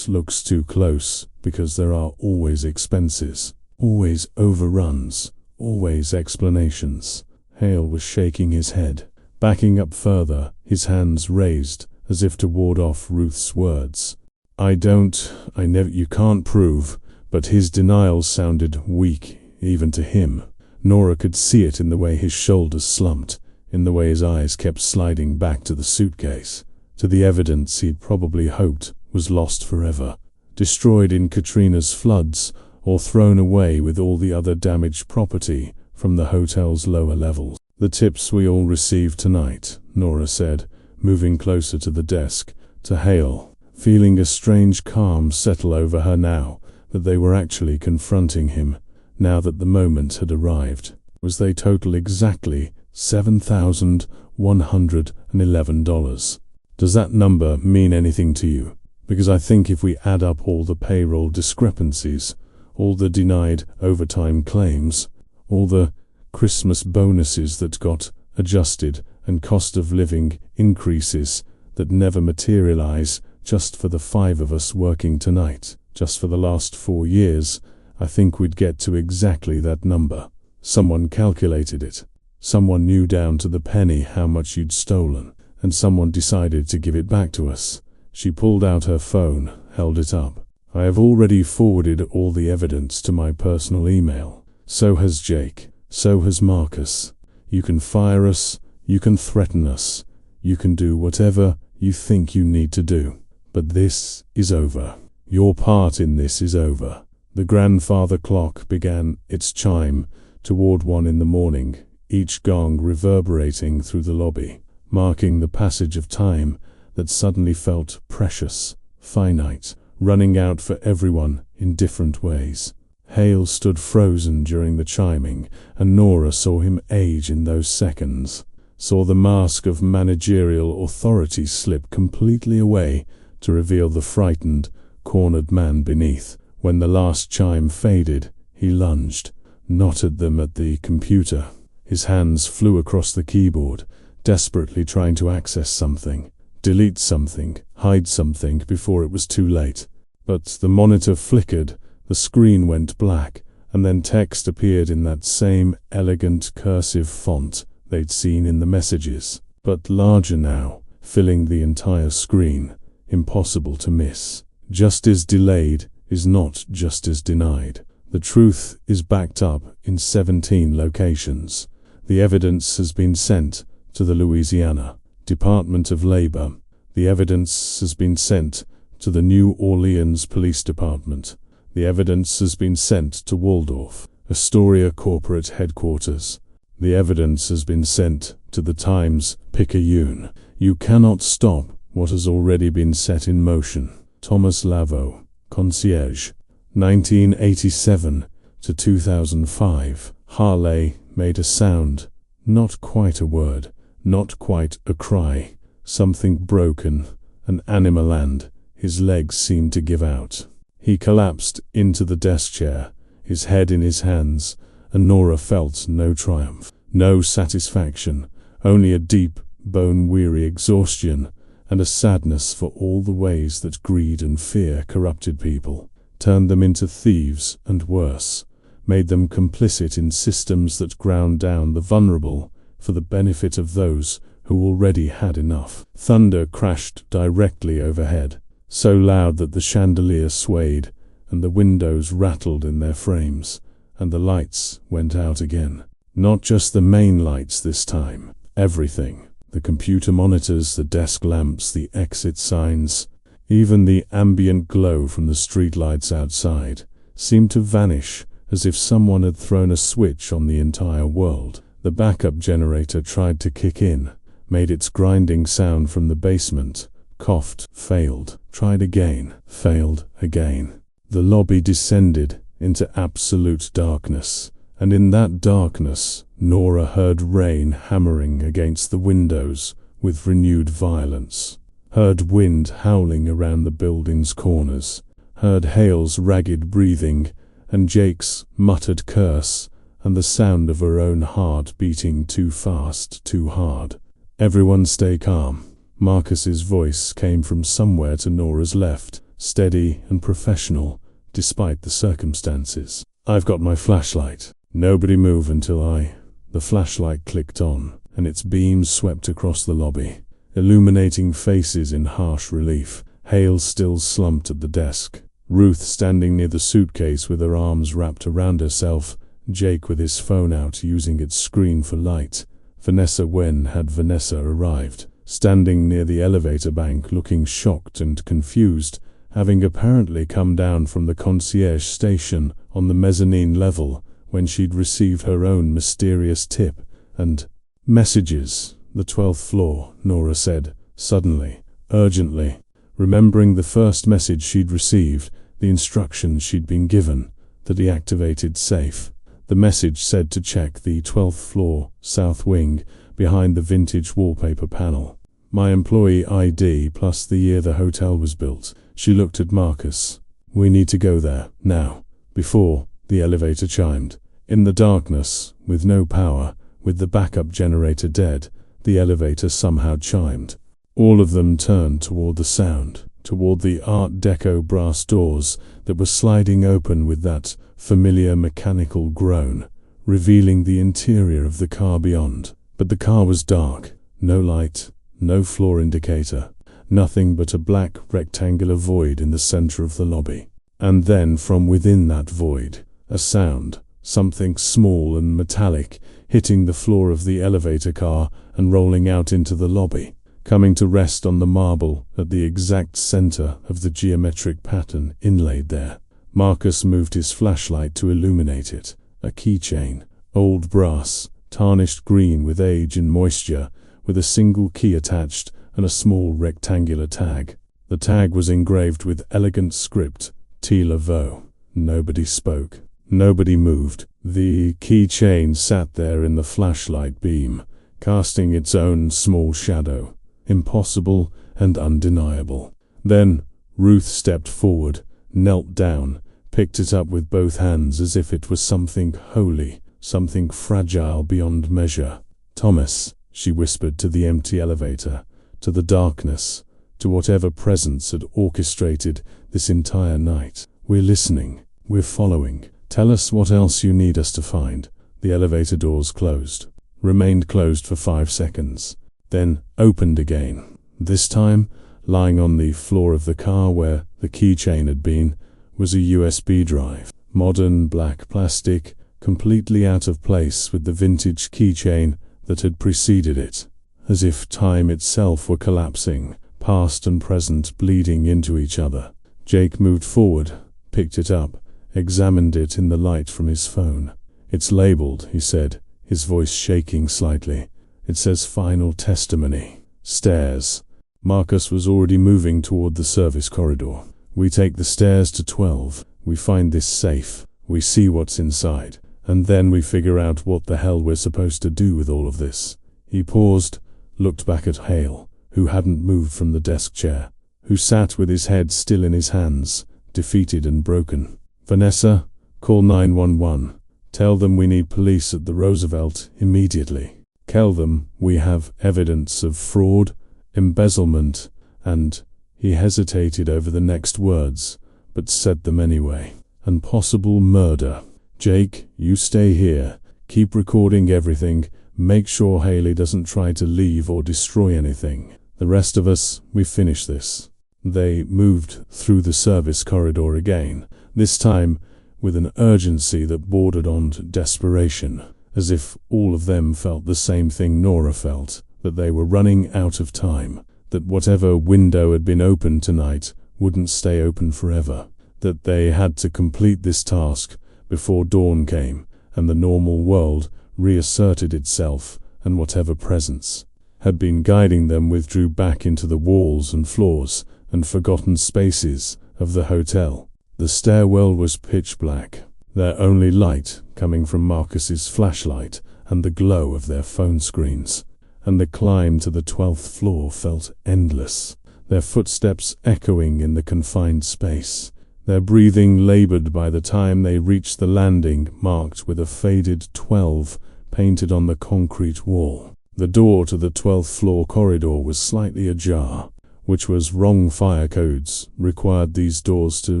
looks too close, because there are always expenses, always overruns, always explanations. Hale was shaking his head, backing up further, his hands raised, as if to ward off Ruth's words. You can't prove, but his denial sounded weak, even to him. Nora could see it in the way his shoulders slumped, in the way his eyes kept sliding back to the suitcase, to the evidence he'd probably hoped was lost forever, destroyed in Katrina's floods, or thrown away with all the other damaged property from the hotel's lower levels. The tips we all received tonight, Nora said, moving closer to the desk, to Hale, feeling a strange calm settle over her now that they were actually confronting him, now that the moment had arrived. They total exactly $7,111. Does that number mean anything to you? Because I think if we add up all the payroll discrepancies, all the denied overtime claims, all the Christmas bonuses that got adjusted, and cost of living increases that never materialize, just for the 5 of us working tonight, just for the last 4 years, I think we'd get to exactly that number. Someone calculated it. Someone knew down to the penny how much you'd stolen, and someone decided to give it back to us. She pulled out her phone, held it up. I have already forwarded all the evidence to my personal email. So has Jake. So has Marcus. You can fire us, you can threaten us, you can do whatever you think you need to do. But this is over. Your part in this is over. The grandfather clock began its chime toward 1 in the morning, each gong reverberating through the lobby, marking the passage of time that suddenly felt precious, finite, running out for everyone in different ways. Hale stood frozen during the chiming, and Nora saw him age in those seconds, saw the mask of managerial authority slip completely away to reveal the frightened, cornered man beneath. When the last chime faded, he lunged, not at them at the computer. His hands flew across the keyboard, desperately trying to access something, delete something, hide something before it was too late. But the monitor flickered, the screen went black, and then text appeared in that same elegant cursive font they'd seen in the messages, but larger now, filling the entire screen, impossible to miss. Justice delayed is not justice denied. The truth is backed up in 17 locations. The evidence has been sent to the Louisiana Department of Labor. The evidence has been sent to the New Orleans Police Department. The evidence has been sent to Waldorf Astoria corporate headquarters. The evidence has been sent to the Times-Picayune. You cannot stop what has already been set in motion. Thomas Lavo, Concierge, 1987 to 2005. Harley made a sound, not quite a word, not quite a cry. Something broken, an animal, and his legs seemed to give out. He collapsed into the desk chair, his head in his hands, and Nora felt no triumph, no satisfaction, only a deep, bone-weary exhaustion and a sadness for all the ways that greed and fear corrupted people, turned them into thieves and worse, made them complicit in systems that ground down the vulnerable for the benefit of those who already had enough. Thunder crashed directly overhead, so loud that the chandelier swayed and the windows rattled in their frames, and the lights went out again. Not just the main lights this time, everything. The computer monitors, the desk lamps, the exit signs, even the ambient glow from the streetlights outside seemed to vanish as if someone had thrown a switch on the entire world. The backup generator tried to kick in, made its grinding sound from the basement, coughed, failed, tried again, failed again. The lobby descended into absolute darkness, and in that darkness, Nora heard rain hammering against the windows with renewed violence, heard wind howling around the building's corners, heard Hale's ragged breathing and Jake's muttered curse, and the sound of her own heart beating too fast, too hard. Everyone stay calm. Marcus's voice came from somewhere to Nora's left, steady and professional, despite the circumstances. I've got my flashlight. Nobody move until I... The flashlight clicked on, and its beams swept across the lobby, illuminating faces in harsh relief. Hale still slumped at the desk, Ruth standing near the suitcase with her arms wrapped around herself, Jake with his phone out using its screen for light. Vanessa, when had Vanessa arrived, standing near the elevator bank looking shocked and confused, having apparently come down from the concierge station on the mezzanine level when she'd received her own mysterious tip and messages. The 12th floor, Nora said, suddenly, urgently, remembering the first message she'd received, the instructions she'd been given, the deactivated safe. The message said to check the 12th floor, south wing, behind the vintage wallpaper panel. My employee ID plus the year the hotel was built. She looked at Marcus. We need to go there, now, before the elevator chimed. In the darkness, with no power, with the backup generator dead, the elevator somehow chimed. All of them turned toward the sound, toward the Art Deco brass doors that were sliding open with that familiar mechanical groan, revealing the interior of the car beyond. But the car was dark, no light, no floor indicator, nothing but a black rectangular void in the center of the lobby. And then from within that void, a sound, something small and metallic, hitting the floor of the elevator car and rolling out into the lobby, coming to rest on the marble at the exact center of the geometric pattern inlaid there. Marcus moved his flashlight to illuminate it. A keychain, old brass, tarnished green with age and moisture, with a single key attached and a small rectangular tag. The tag was engraved with elegant script, T. Laveau. Nobody spoke. Nobody moved. The keychain sat there in the flashlight beam, casting its own small shadow, impossible and undeniable. Then Ruth stepped forward, knelt down, picked it up with both hands as if it was something holy, something fragile beyond measure. Thomas, she whispered to the empty elevator, to the darkness, to whatever presence had orchestrated this entire night. We're listening. We're following. Tell us what else you need us to find. The elevator doors closed, remained closed for 5 seconds, then opened again. This time, lying on the floor of the car where the keychain had been, was a USB drive. Modern black plastic, completely out of place with the vintage keychain that had preceded it. as if time itself were collapsing, past and present bleeding into each other. Jake moved forward, picked it up, examined it in the light from his phone. "It's labeled," he said, his voice shaking slightly. "It says Final Testimony. Stairs." Marcus was already moving toward the service corridor. "We take the stairs to 12. We find this safe. We see what's inside. And then we figure out what the hell we're supposed to do with all of this." He paused, looked back at Hale, who hadn't moved from the desk chair, who sat with his head still in his hands, defeated and broken. "Vanessa, call 911. Tell them we need police at the Roosevelt immediately. Tell them we have evidence of fraud, embezzlement, and," he hesitated over the next words, but said them anyway, "and possible murder. Jake, you stay here. Keep recording everything. Make sure Haley doesn't try to leave or destroy anything. The rest of us, we finish this." They moved through the service corridor again, this time with an urgency that bordered on desperation, as if all of them felt the same thing Nora felt, that they were running out of time, that whatever window had been open tonight wouldn't stay open forever, that they had to complete this task before dawn came and the normal world reasserted itself, and whatever presence had been guiding them withdrew back into the walls and floors and forgotten spaces of the hotel. The stairwell was pitch black, their only light coming from Marcus's flashlight and the glow of their phone screens, and the climb to the 12th floor felt endless, their footsteps echoing in the confined space, their breathing labored by the time they reached the landing marked with a faded 12 painted on the concrete wall. The door to the 12th floor corridor was slightly ajar, which was wrong. Fire codes required these doors to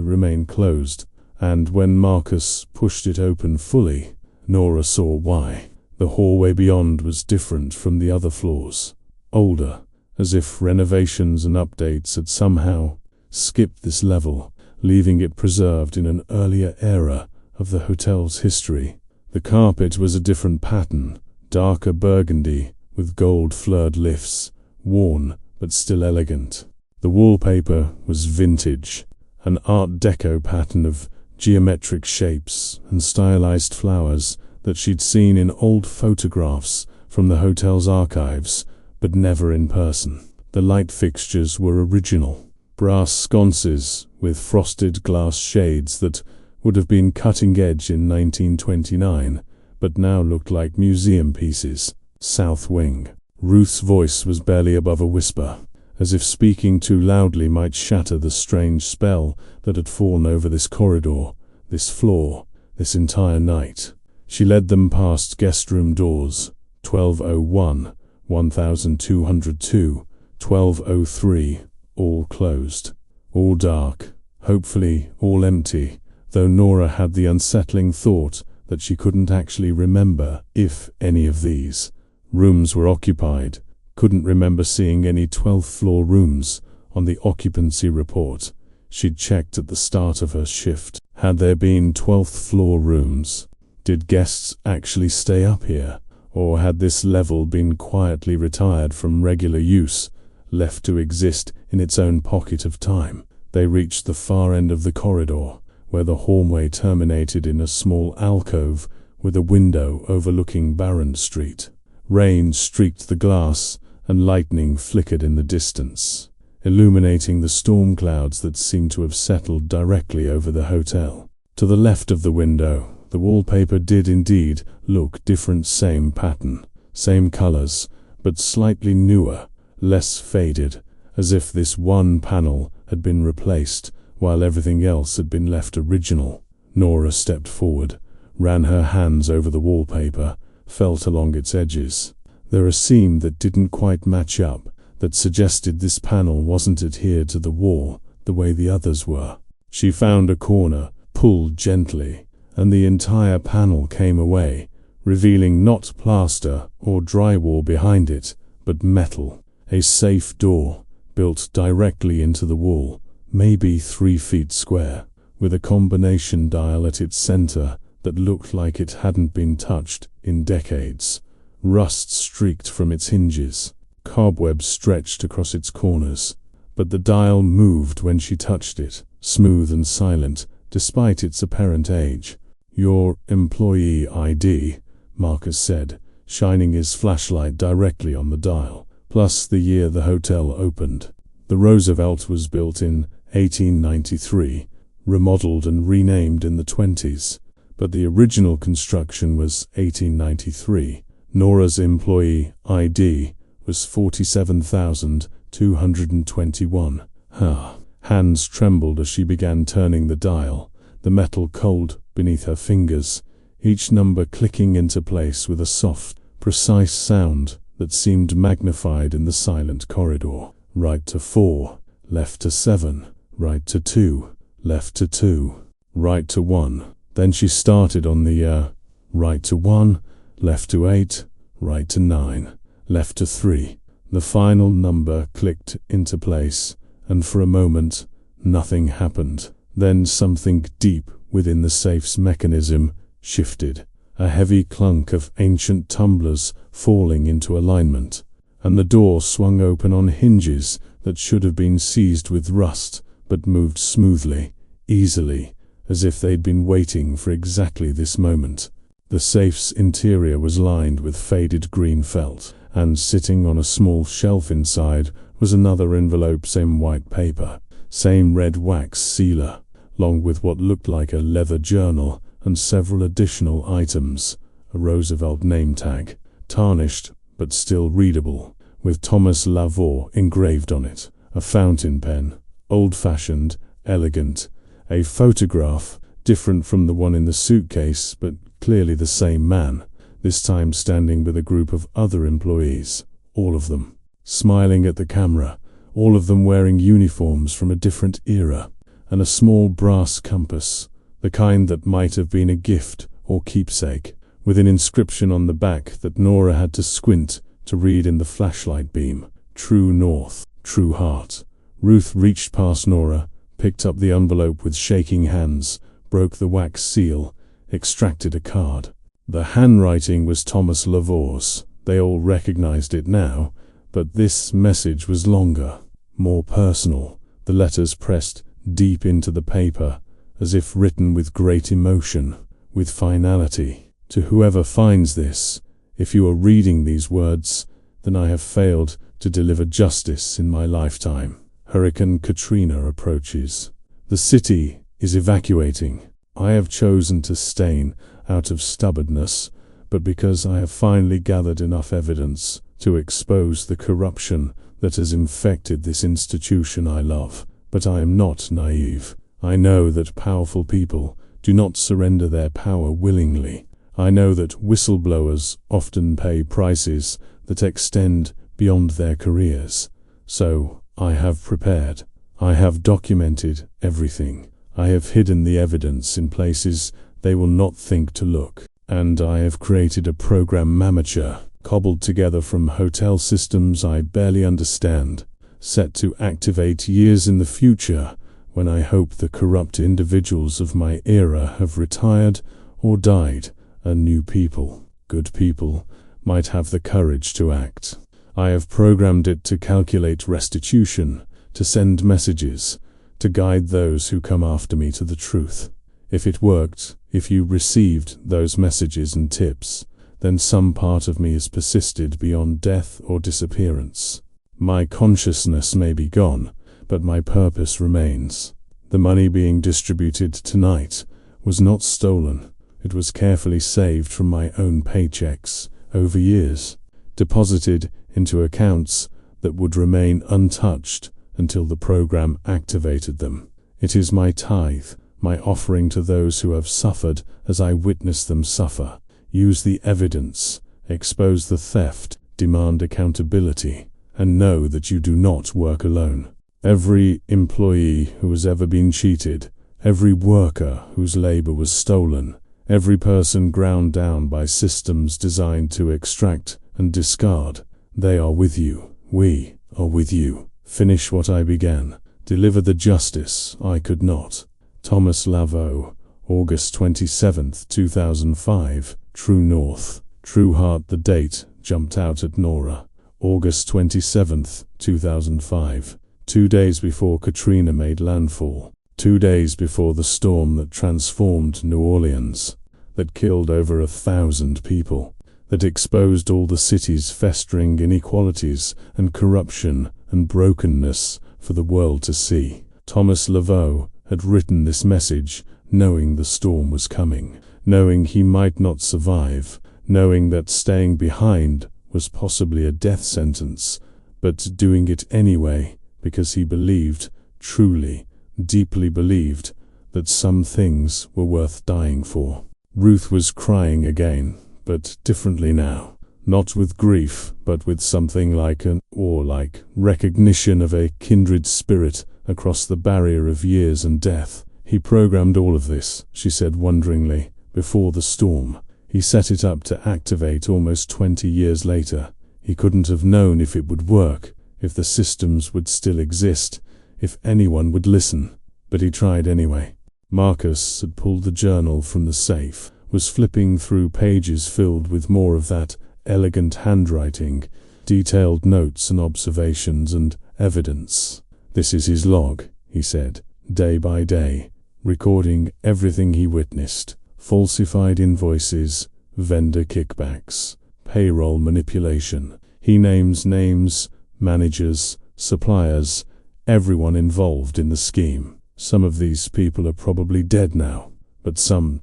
remain closed, and when Marcus pushed it open fully, Nora saw why. The hallway beyond was different from the other floors, older, as if renovations and updates had somehow skipped this level, leaving it preserved in an earlier era of the hotel's history. The carpet was a different pattern, darker burgundy, with gold-flured lifts, worn but still elegant. The wallpaper was vintage, an Art Deco pattern of geometric shapes and stylized flowers that she'd seen in old photographs from the hotel's archives, but never in person. The light fixtures were original, brass sconces with frosted glass shades that would have been cutting-edge in 1929, but now looked like museum pieces. "South wing." Ruth's voice was barely above a whisper, as if speaking too loudly might shatter the strange spell that had fallen over this corridor, this floor, this entire night. She led them past guest room doors, 1201, 1202, 1203, all closed, all dark, hopefully all empty, though Nora had the unsettling thought that she couldn't actually remember if any of these rooms were occupied, couldn't remember seeing any 12th floor rooms on the occupancy report she'd checked at the start of her shift. Had there been 12th floor rooms? Did guests actually stay up here? Or had this level been quietly retired from regular use, left to exist in its own pocket of time? They reached the far end of the corridor, where the hallway terminated in a small alcove with a window overlooking Barron Street. Rain streaked the glass, and lightning flickered in the distance, illuminating the storm clouds that seemed to have settled directly over the hotel. To the left of the window, the wallpaper did indeed look different. Same pattern, same colors, but slightly newer, less faded, as if this one panel had been replaced while everything else had been left original. Nora stepped forward, ran her hands over the wallpaper, felt along its edges. There a seam that didn't quite match up, that suggested this panel wasn't adhered to the wall the way the others were. She found a corner, pulled gently, and the entire panel came away, revealing not plaster or drywall behind it, but metal. A safe door, built directly into the wall, maybe 3 feet square, with a combination dial at its center that looked like it hadn't been touched in decades. Rust streaked from its hinges. cobwebs stretched across its corners. But the dial moved when she touched it, smooth and silent, despite its apparent age. "Your employee ID," Marcus said, shining his flashlight directly on the dial, "plus the year the hotel opened." The Roosevelt was built in 1893, remodeled and renamed in the 20s, but the original construction was 1893. Nora's employee ID was 47,221. Her hands trembled as she began turning the dial, the metal cold beneath her fingers, each number clicking into place with a soft, precise sound that seemed magnified in the silent corridor. Right to 4, left to 7, right to 2, left to 2, right to 1. Then she started on the right to 1, left to 8, right to 9, left to 3. The final number clicked into place, and for a moment, nothing happened. Then something deep within the safe's mechanism shifted, a heavy clunk of ancient tumblers falling into alignment, and the door swung open on hinges that should have been seized with rust, but moved smoothly, easily, as if they'd been waiting for exactly this moment. The safe's interior was lined with faded green felt, and sitting on a small shelf inside was another envelope, same white paper, same red wax sealer, along with what looked like a leather journal and several additional items, a Roosevelt name tag, tarnished but still readable, with Thomas Lavore engraved on it, a fountain pen, old-fashioned, elegant, a photograph, different from the one in the suitcase, but clearly the same man, this time standing with a group of other employees, all of them, smiling at the camera, all of them wearing uniforms from a different era, and a small brass compass, the kind that might have been a gift or keepsake, with an inscription on the back that Nora had to squint to read in the flashlight beam. "True North, True Heart." Ruth reached past Nora, picked up the envelope with shaking hands, broke the wax seal, extracted a card. The handwriting was Thomas Lavore's. They all recognized it now, but this message was longer, more personal, the letters pressed deep into the paper, as if written with great emotion, with finality. "To whoever finds this, if you are reading these words, then I have failed to deliver justice in my lifetime. Hurricane Katrina approaches. The city is evacuating. I have chosen to stain out of stubbornness, but because I have finally gathered enough evidence to expose the corruption that has infected this institution I love. But I am not naive. I know that powerful people do not surrender their power willingly. I know that whistleblowers often pay prices that extend beyond their careers. So I have prepared. I have documented everything. I have hidden the evidence in places they will not think to look. And I have created a program amateur, cobbled together from hotel systems I barely understand, set to activate years in the future when I hope the corrupt individuals of my era have retired or died, and new people, good people, might have the courage to act. I have programmed it to calculate restitution, to send messages, to guide those who come after me to the truth. If it worked, if you received those messages and tips, then some part of me has persisted beyond death or disappearance. My consciousness may be gone, but my purpose remains. The money being distributed tonight was not stolen. It was carefully saved from my own paychecks over years, deposited into accounts that would remain untouched until the program activated them. It is my tithe, my offering to those who have suffered as I witnessed them suffer. Use the evidence, expose the theft, demand accountability, and know that you do not work alone. Every employee who has ever been cheated, every worker whose labor was stolen, every person ground down by systems designed to extract and discard, they are with you. We are with you. Finish what I began. Deliver the justice I could not. Thomas Lavore, August 27, 2005, True North, True Heart. The date jumped out at Nora. August 27, 2005. 2 days before Katrina made landfall. 2 days before the storm that transformed New Orleans, that killed over 1,000 people, that exposed all the city's festering inequalities and corruption and brokenness for the world to see. Thomas Laveau had written this message knowing the storm was coming, knowing he might not survive, knowing that staying behind was possibly a death sentence, but doing it anyway because he believed, truly, deeply believed, that some things were worth dying for. Ruth was crying again, but differently now. Not with grief, but with something like an awe-like recognition of a kindred spirit across the barrier of years and death. He programmed all of this, she said wonderingly, before the storm. He set it up to activate almost 20 years later. He couldn't have known if it would work, if the systems would still exist, if anyone would listen. But he tried anyway. Marcus had pulled the journal from the safe, was flipping through pages filled with more of that elegant handwriting, detailed notes and observations and evidence. This is his log, he said, day by day, recording everything he witnessed. Falsified invoices, vendor kickbacks, payroll manipulation. He names names, managers, suppliers, everyone involved in the scheme. Some of these people are probably dead now, but some ...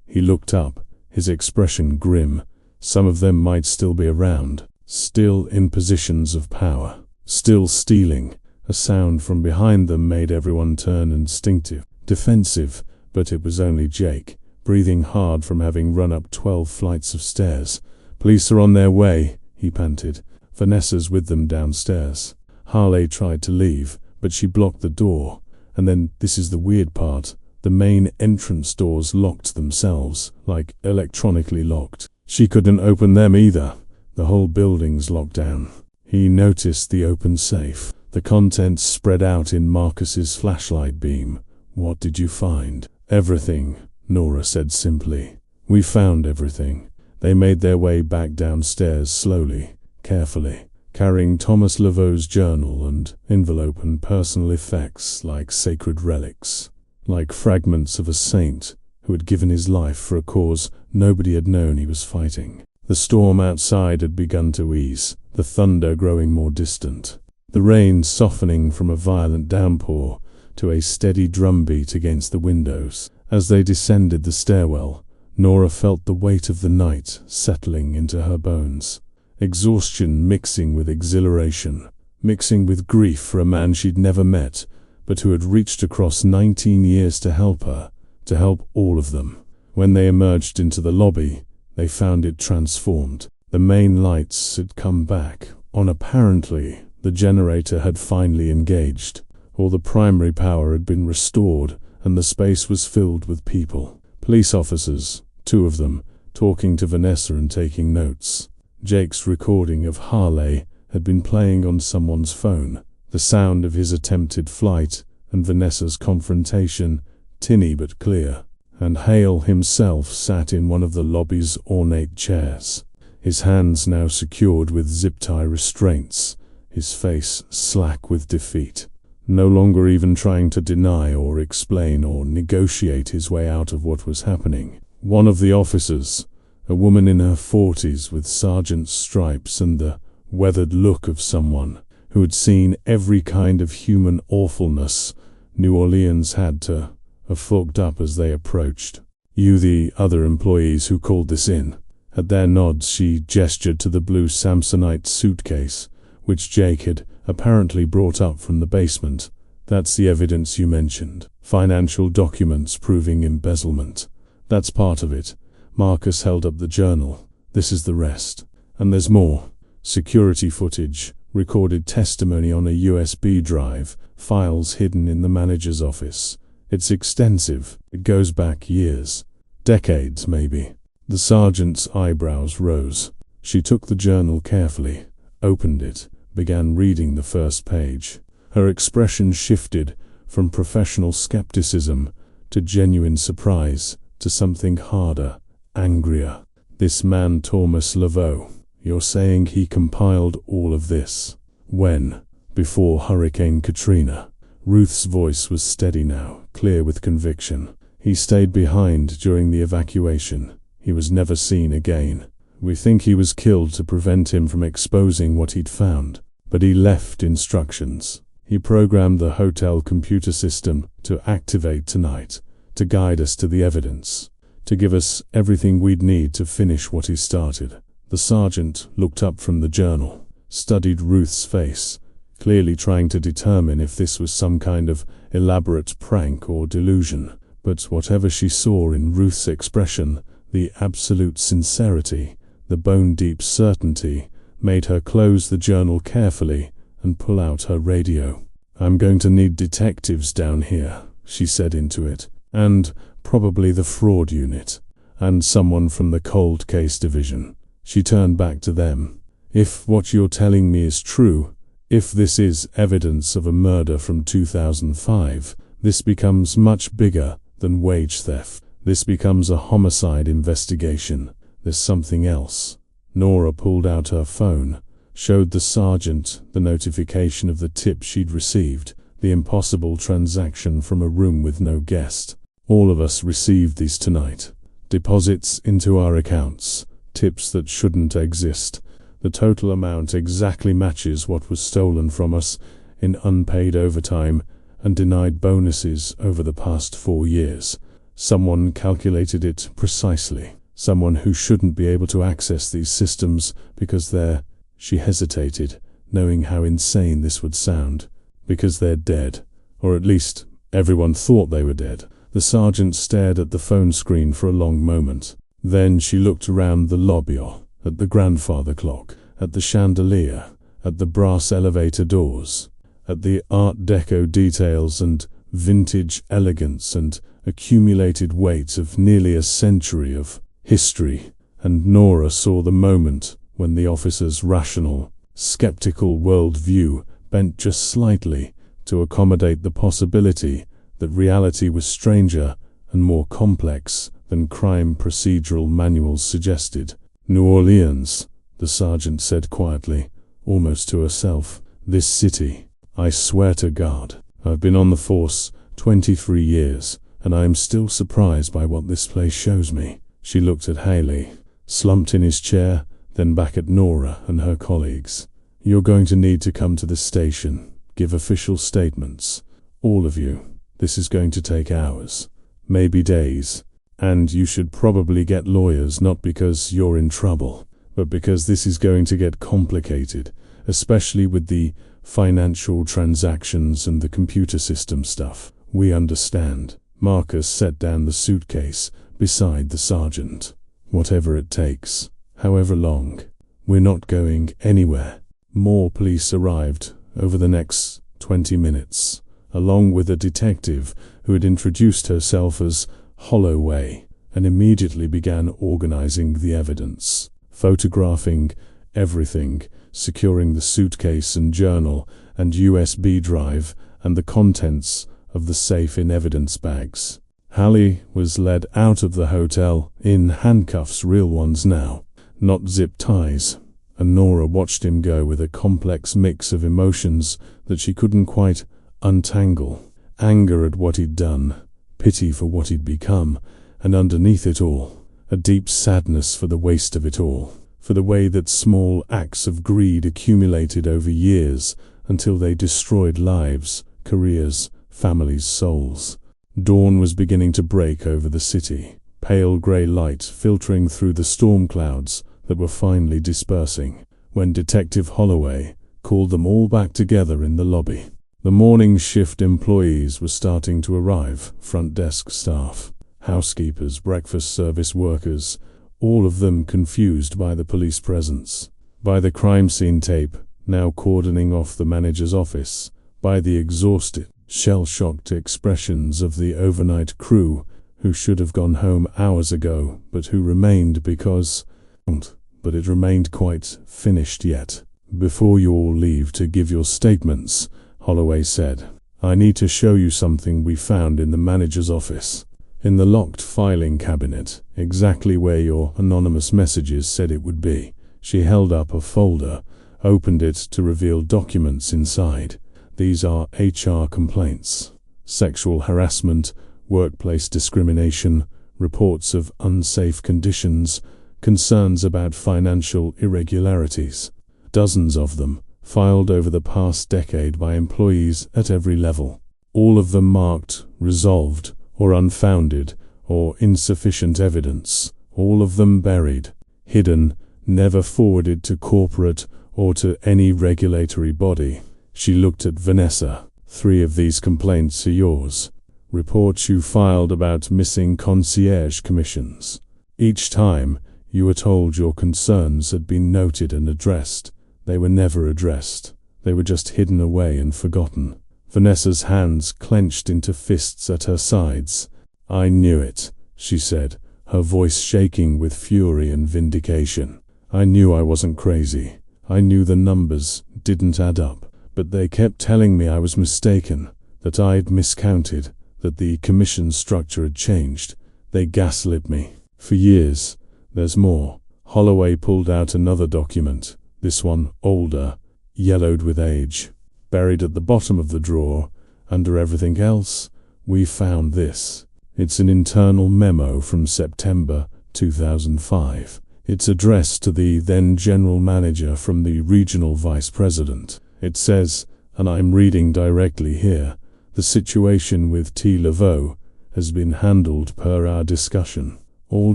He looked up, his expression grim. Some of them might still be around, still in positions of power, still stealing. A sound from behind them made everyone turn instinctive, defensive, but it was only Jake, breathing hard from having run up 12 flights of stairs. Police are on their way, he panted. Vanessa's with them downstairs. Harley tried to leave, but she blocked the door. And then, this is the weird part, the main entrance doors locked themselves, like electronically locked. She couldn't open them either. The whole building's locked down. He noticed the open safe. The contents spread out in Marcus's flashlight beam. What did you find? Everything, Nora said simply. We found everything. They made their way back downstairs slowly, carefully, carrying Thomas Laveau's journal and envelope and personal effects like sacred relics, like fragments of a saint who had given his life for a cause nobody had known he was fighting. The storm outside had begun to ease, the thunder growing more distant, the rain softening from a violent downpour to a steady drumbeat against the windows. As they descended the stairwell, Nora felt the weight of the night settling into her bones. Exhaustion mixing with exhilaration, mixing with grief for a man she'd never met, but who had reached across 19 years to help her, to help all of them. When they emerged into the lobby, they found it transformed. The main lights had come back on. Apparently, the generator had finally engaged. All the primary power had been restored, and the space was filled with people. Police officers, 2 of them, talking to Vanessa and taking notes. Jake's recording of Harley had been playing on someone's phone. The sound of his attempted flight and Vanessa's confrontation, tinny but clear. And Hale himself sat in one of the lobby's ornate chairs, his hands now secured with zip-tie restraints, his face slack with defeat. No longer even trying to deny or explain or negotiate his way out of what was happening. One of the officers, a woman in her 40s with sergeant's stripes and the weathered look of someone who had seen every kind of human awfulness New Orleans had to have fogged up as they approached. You, the other employees who called this in. At their nods, she gestured to the blue Samsonite suitcase, which Jake had apparently brought up from the basement. That's the evidence you mentioned. Financial documents proving embezzlement. That's part of it. Marcus held up the journal. This is the rest. And there's more. Security footage, recorded testimony on a USB drive, files hidden in the manager's office. It's extensive. It goes back years. Decades, maybe. The sergeant's eyebrows rose. She took the journal carefully, opened it, began reading the first page. Her expression shifted from professional skepticism to genuine surprise, to something harder, angrier. This man Thomas Laveau, You're saying he compiled all of this? When? Before Hurricane Katrina? Ruth's voice was steady now, clear with conviction. He stayed behind during the evacuation. He was never seen again. We think he was killed to prevent him from exposing what he'd found. But he left instructions. He programmed the hotel computer system to activate tonight, to guide us to the evidence, to give us everything we'd need to finish what he started. The sergeant looked up from the journal, studied Ruth's face, clearly trying to determine if this was some kind of elaborate prank or delusion. But whatever she saw in Ruth's expression, the absolute sincerity, the bone-deep certainty, made her close the journal carefully and pull out her radio. "I'm going to need detectives down here," she said into it, "and probably the fraud unit, and someone from the cold case division." She turned back to them. "If what you're telling me is true, if this is evidence of a murder from 2005, this becomes much bigger than wage theft. This becomes a homicide investigation. There's something else." Nora pulled out her phone, showed the sergeant the notification of the tip she'd received, the impossible transaction from a room with no guest. "All of us received these tonight. Deposits into our accounts, tips that shouldn't exist. The total amount exactly matches what was stolen from us in unpaid overtime and denied bonuses over the past 4 years. Someone calculated it precisely. Someone who shouldn't be able to access these systems because they're—" She hesitated, knowing how insane this would sound. "Because they're dead. Or at least, everyone thought they were dead." The sergeant stared at the phone screen for a long moment. Then she looked around the lobby, at the grandfather clock, at the chandelier, at the brass elevator doors, at the Art Deco details and vintage elegance and accumulated weight of nearly a century of history, and Nora saw the moment when the officer's rational, skeptical worldview bent just slightly to accommodate the possibility that reality was stranger and more complex than crime procedural manuals suggested. "New Orleans," the sergeant said quietly, almost to herself. "This city. I swear to God, I've been on the force 23 years, and I am still surprised by what this place shows me." She looked at Haley, slumped in his chair, then back at Nora and her colleagues. "You're going to need to come to the station, give official statements. All of you. This is going to take hours, maybe days. And you should probably get lawyers, not because you're in trouble, but because this is going to get complicated, especially with the financial transactions and the computer system stuff." "We understand." Marcus set down the suitcase beside the sergeant. "Whatever it takes, however long. We're not going anywhere." More police arrived over the next 20 minutes, along with a detective who had introduced herself as Holloway, and immediately began organizing the evidence, photographing everything, securing the suitcase and journal and USB drive and the contents of the safe in evidence bags. Hallie was led out of the hotel in handcuffs, real ones now, not zip ties, and Nora watched him go with a complex mix of emotions that she couldn't quite untangle. Anger at what he'd done, pity for what he'd become, and underneath it all, a deep sadness for the waste of it all, for the way that small acts of greed accumulated over years until they destroyed lives, careers, families, souls. Dawn was beginning to break over the city, pale grey light filtering through the storm clouds that were finally dispersing, when Detective Holloway called them all back together in the lobby. The morning shift employees were starting to arrive, front desk staff, housekeepers, breakfast service workers, all of them confused by the police presence, by the crime scene tape now cordoning off the manager's office, by the exhausted, shell-shocked expressions of the overnight crew who should have gone home hours ago, but who remained because... But it remained quite finished yet. "Before you all leave to give your statements," Holloway said, "I need to show you something we found in the manager's office, in the locked filing cabinet, exactly where your anonymous messages said it would be." She held up a folder, opened it to reveal documents inside. These are HR complaints, sexual harassment, workplace discrimination, reports of unsafe conditions, concerns about financial irregularities. Dozens of them, filed over the past decade by employees at every level. All of them marked resolved or unfounded or insufficient evidence. All of them buried, hidden, never forwarded to corporate or to any regulatory body. She looked at Vanessa. 3 of these complaints are yours. Reports you filed about missing concierge commissions. Each time, you were told your concerns had been noted and addressed. They were never addressed. They were just hidden away and forgotten. Vanessa's hands clenched into fists at her sides. I knew it, she said, her voice shaking with fury and vindication. I knew I wasn't crazy. I knew the numbers didn't add up. But they kept telling me I was mistaken, that I'd miscounted, that the commission structure had changed. They gaslit me. For years. There's more. Holloway pulled out another document, this one older, yellowed with age. Buried at the bottom of the drawer, under everything else, we found this. It's an internal memo from September 2005. It's addressed to the then general manager from the regional vice president. It says, and I'm reading directly here, the situation with T. Laveau has been handled per our discussion. All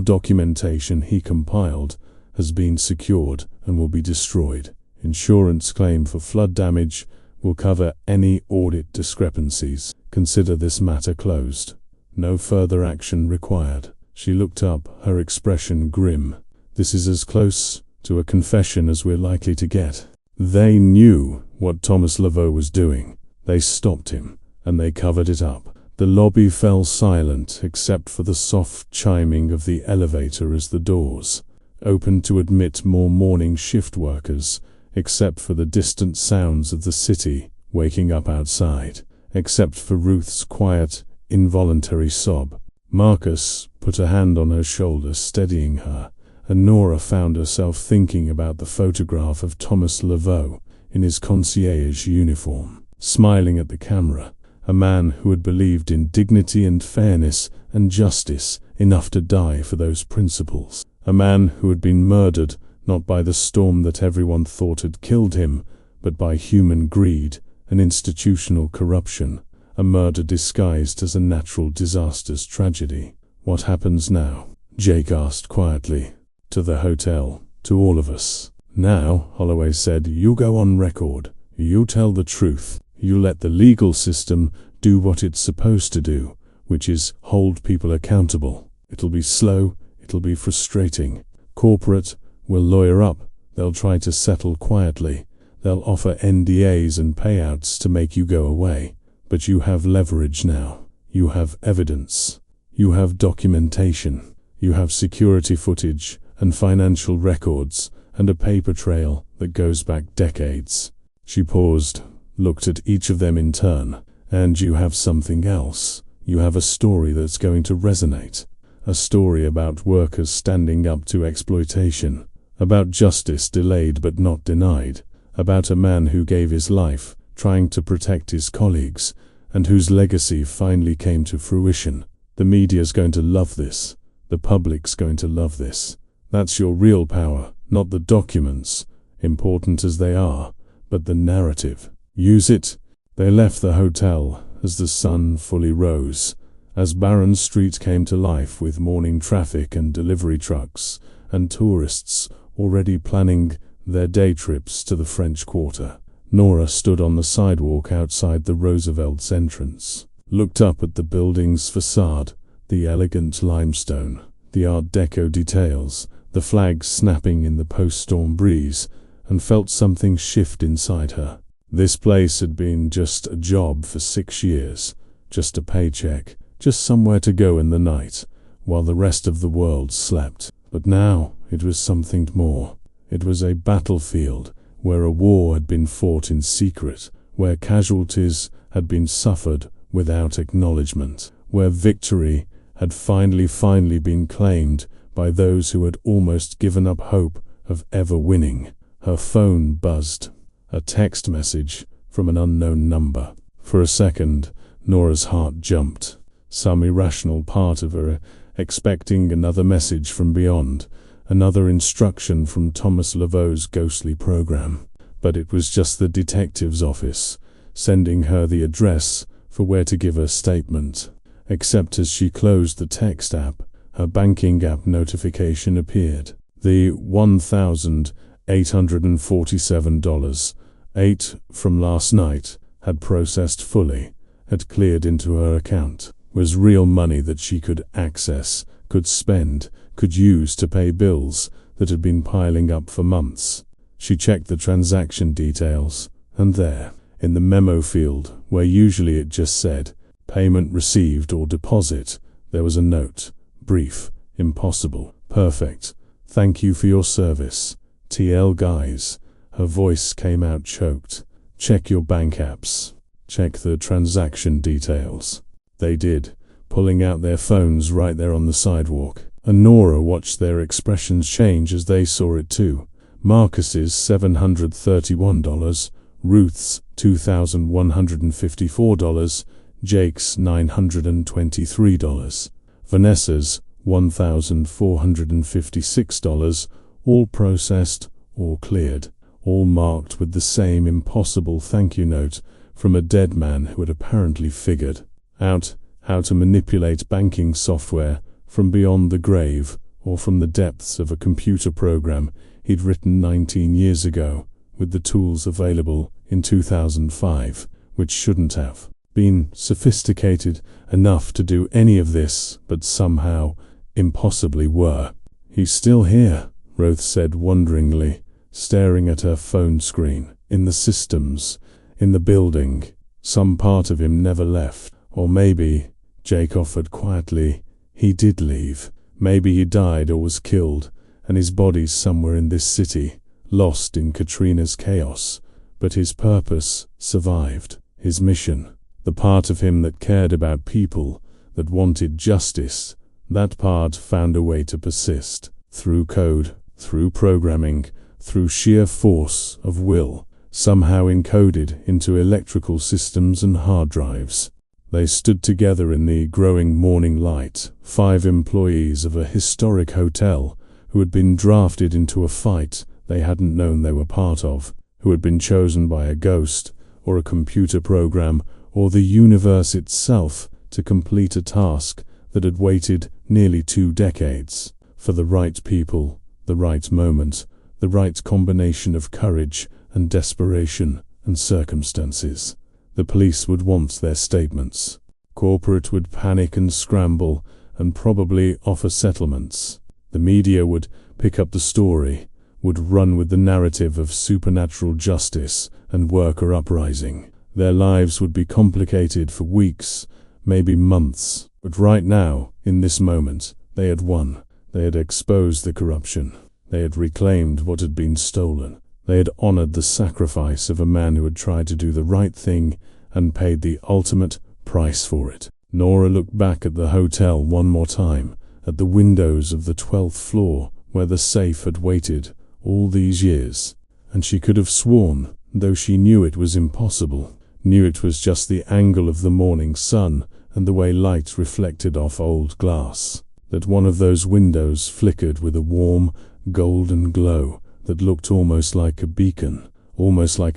documentation he compiled has been secured and will be destroyed. Insurance claim for flood damage will cover any audit discrepancies. Consider this matter closed. No further action required. She looked up, her expression grim. This is as close to a confession as we're likely to get. They knew what Thomas Laveau was doing. They stopped him, and they covered it up. The lobby fell silent except for the soft chiming of the elevator as the doors opened to admit more morning shift workers, except for the distant sounds of the city waking up outside, except for Ruth's quiet, involuntary sob. Marcus put a hand on her shoulder, steadying her, and Nora found herself thinking about the photograph of Thomas Laveau in his concierge uniform, smiling at the camera, a man who had believed in dignity and fairness and justice enough to die for those principles, a man who had been murdered not by the storm that everyone thought had killed him, but by human greed and institutional corruption, a murder disguised as a natural disaster's tragedy. What happens now? Jake asked quietly. To the hotel, to all of us. Now, Holloway said, you go on record. You tell the truth. You let the legal system do what it's supposed to do, which is hold people accountable. It'll be slow, it'll be frustrating. Corporate will lawyer up. They'll try to settle quietly. They'll offer NDAs and payouts to make you go away. But you have leverage now. You have evidence. You have documentation. You have security footage and financial records and a paper trail that goes back decades. She paused, looked at each of them in turn. And you have something else. You have a story that's going to resonate. A story about workers standing up to exploitation. About justice delayed but not denied. About a man who gave his life trying to protect his colleagues and whose legacy finally came to fruition. The media's going to love this. The public's going to love this. That's your real power, not the documents, important as they are, but the narrative. Use it. They left the hotel as the sun fully rose, as Barron Street came to life with morning traffic and delivery trucks, and tourists already planning their day trips to the French Quarter. Nora stood on the sidewalk outside the Roosevelt's entrance, looked up at the building's facade, the elegant limestone, the Art Deco details, the flags snapping in the post-storm breeze, and felt something shift inside her. This place had been just a job for 6 years, just a paycheck, just somewhere to go in the night, while the rest of the world slept. But now it was something more. It was a battlefield where a war had been fought in secret, where casualties had been suffered without acknowledgement, where victory had finally been claimed by those who had almost given up hope of ever winning. Her phone buzzed. A text message from an unknown number. For a second, Nora's heart jumped. Some irrational part of her expecting another message from beyond, another instruction from Thomas Laveau's ghostly program. But it was just the detective's office, sending her the address for where to give her statement. Except as she closed the text app, her banking app notification appeared. The $1,847.08 from last night had processed fully, had cleared into her account, was real money that she could access, could spend, could use to pay bills that had been piling up for months. She checked the transaction details, and there, in the memo field, where usually it just said, "Payment received" or "Deposit," there was a note. Brief, impossible, perfect. "Thank you for your service. TL guys." Her voice came out choked. "Check your bank apps. Check the transaction details." They did, pulling out their phones right there on the sidewalk. And Nora watched their expressions change as they saw it too. Marcus's $731, Ruth's $2,154, Jake's $923, Vanessa's $1,456, all processed, all cleared, all marked with the same impossible thank you note from a dead man who had apparently figured out how to manipulate banking software from beyond the grave or from the depths of a computer program he'd written 19 years ago with the tools available in 2005, which shouldn't have been sophisticated enough to do any of this, but somehow impossibly were. "He's still here," Ruth said wonderingly, staring at her phone screen. "In the systems, in the building. Some part of him never left. Or maybe," Jake offered quietly, "he did leave. Maybe he died or was killed, and his body's somewhere in this city, lost in Katrina's chaos. But his purpose survived. His mission, the part of him that cared about people, that wanted justice, that part found a way to persist. Through code, through programming, through sheer force of will, somehow encoded into electrical systems and hard drives." They stood together in the growing morning light, 5 employees of a historic hotel who had been drafted into a fight they hadn't known they were part of, who had been chosen by a ghost, or a computer program, or the universe itself to complete a task that had waited nearly 2 decades, for the right people, the right moment, the right combination of courage and desperation and circumstances. The police would want their statements. Corporate would panic and scramble and probably offer settlements. The media would pick up the story, would run with the narrative of supernatural justice and worker uprising. Their lives would be complicated for weeks, maybe months. But right now, in this moment, they had won. They had exposed the corruption. They had reclaimed what had been stolen. They had honored the sacrifice of a man who had tried to do the right thing and paid the ultimate price for it. Nora looked back at the hotel one more time, at the windows of the 12th floor where the safe had waited all these years, and she could have sworn, though she knew it was impossible, knew it was just the angle of the morning sun and the way light reflected off old glass, that one of those windows flickered with a warm, golden glow that looked almost like a beacon, almost like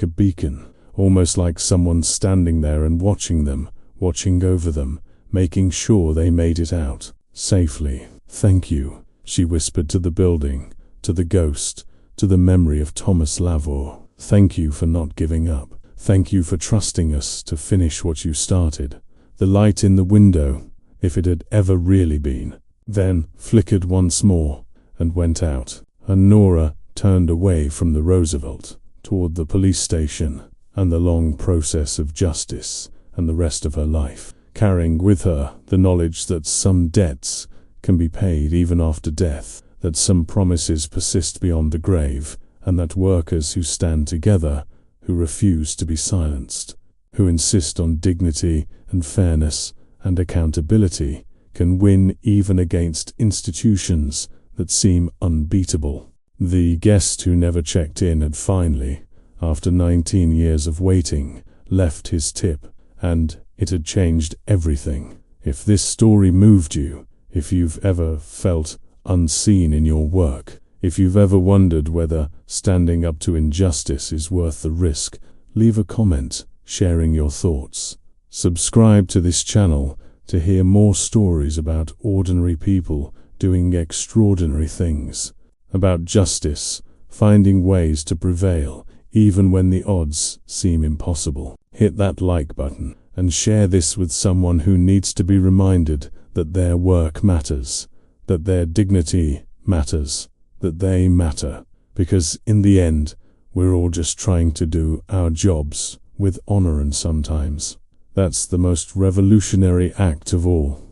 someone standing there and watching them, watching over them, making sure they made it out safely. "Thank you," she whispered to the building, to the ghost, to the memory of Thomas Laveau. "Thank you for not giving up. Thank you for trusting us to finish what you started." The light in the window, if it had ever really been, then flickered once more and went out, and Nora turned away from the Roosevelt, toward the police station, and the long process of justice, and the rest of her life, carrying with her the knowledge that some debts can be paid even after death, that some promises persist beyond the grave, and that workers who stand together, who refuse to be silenced, who insist on dignity and fairness and accountability, can win even against institutions that seem unbeatable. The guest who never checked in had finally, after 19 years of waiting, left his tip, and it had changed everything. If this story moved you, if you've ever felt unseen in your work, if you've ever wondered whether standing up to injustice is worth the risk, leave a comment sharing your thoughts. Subscribe to this channel to hear more stories about ordinary people doing extraordinary things, about justice, finding ways to prevail even when the odds seem impossible. Hit that like button and share this with someone who needs to be reminded that their work matters, that their dignity matters, that they matter. Because in the end, we're all just trying to do our jobs with honor, and sometimes that's the most revolutionary act of all.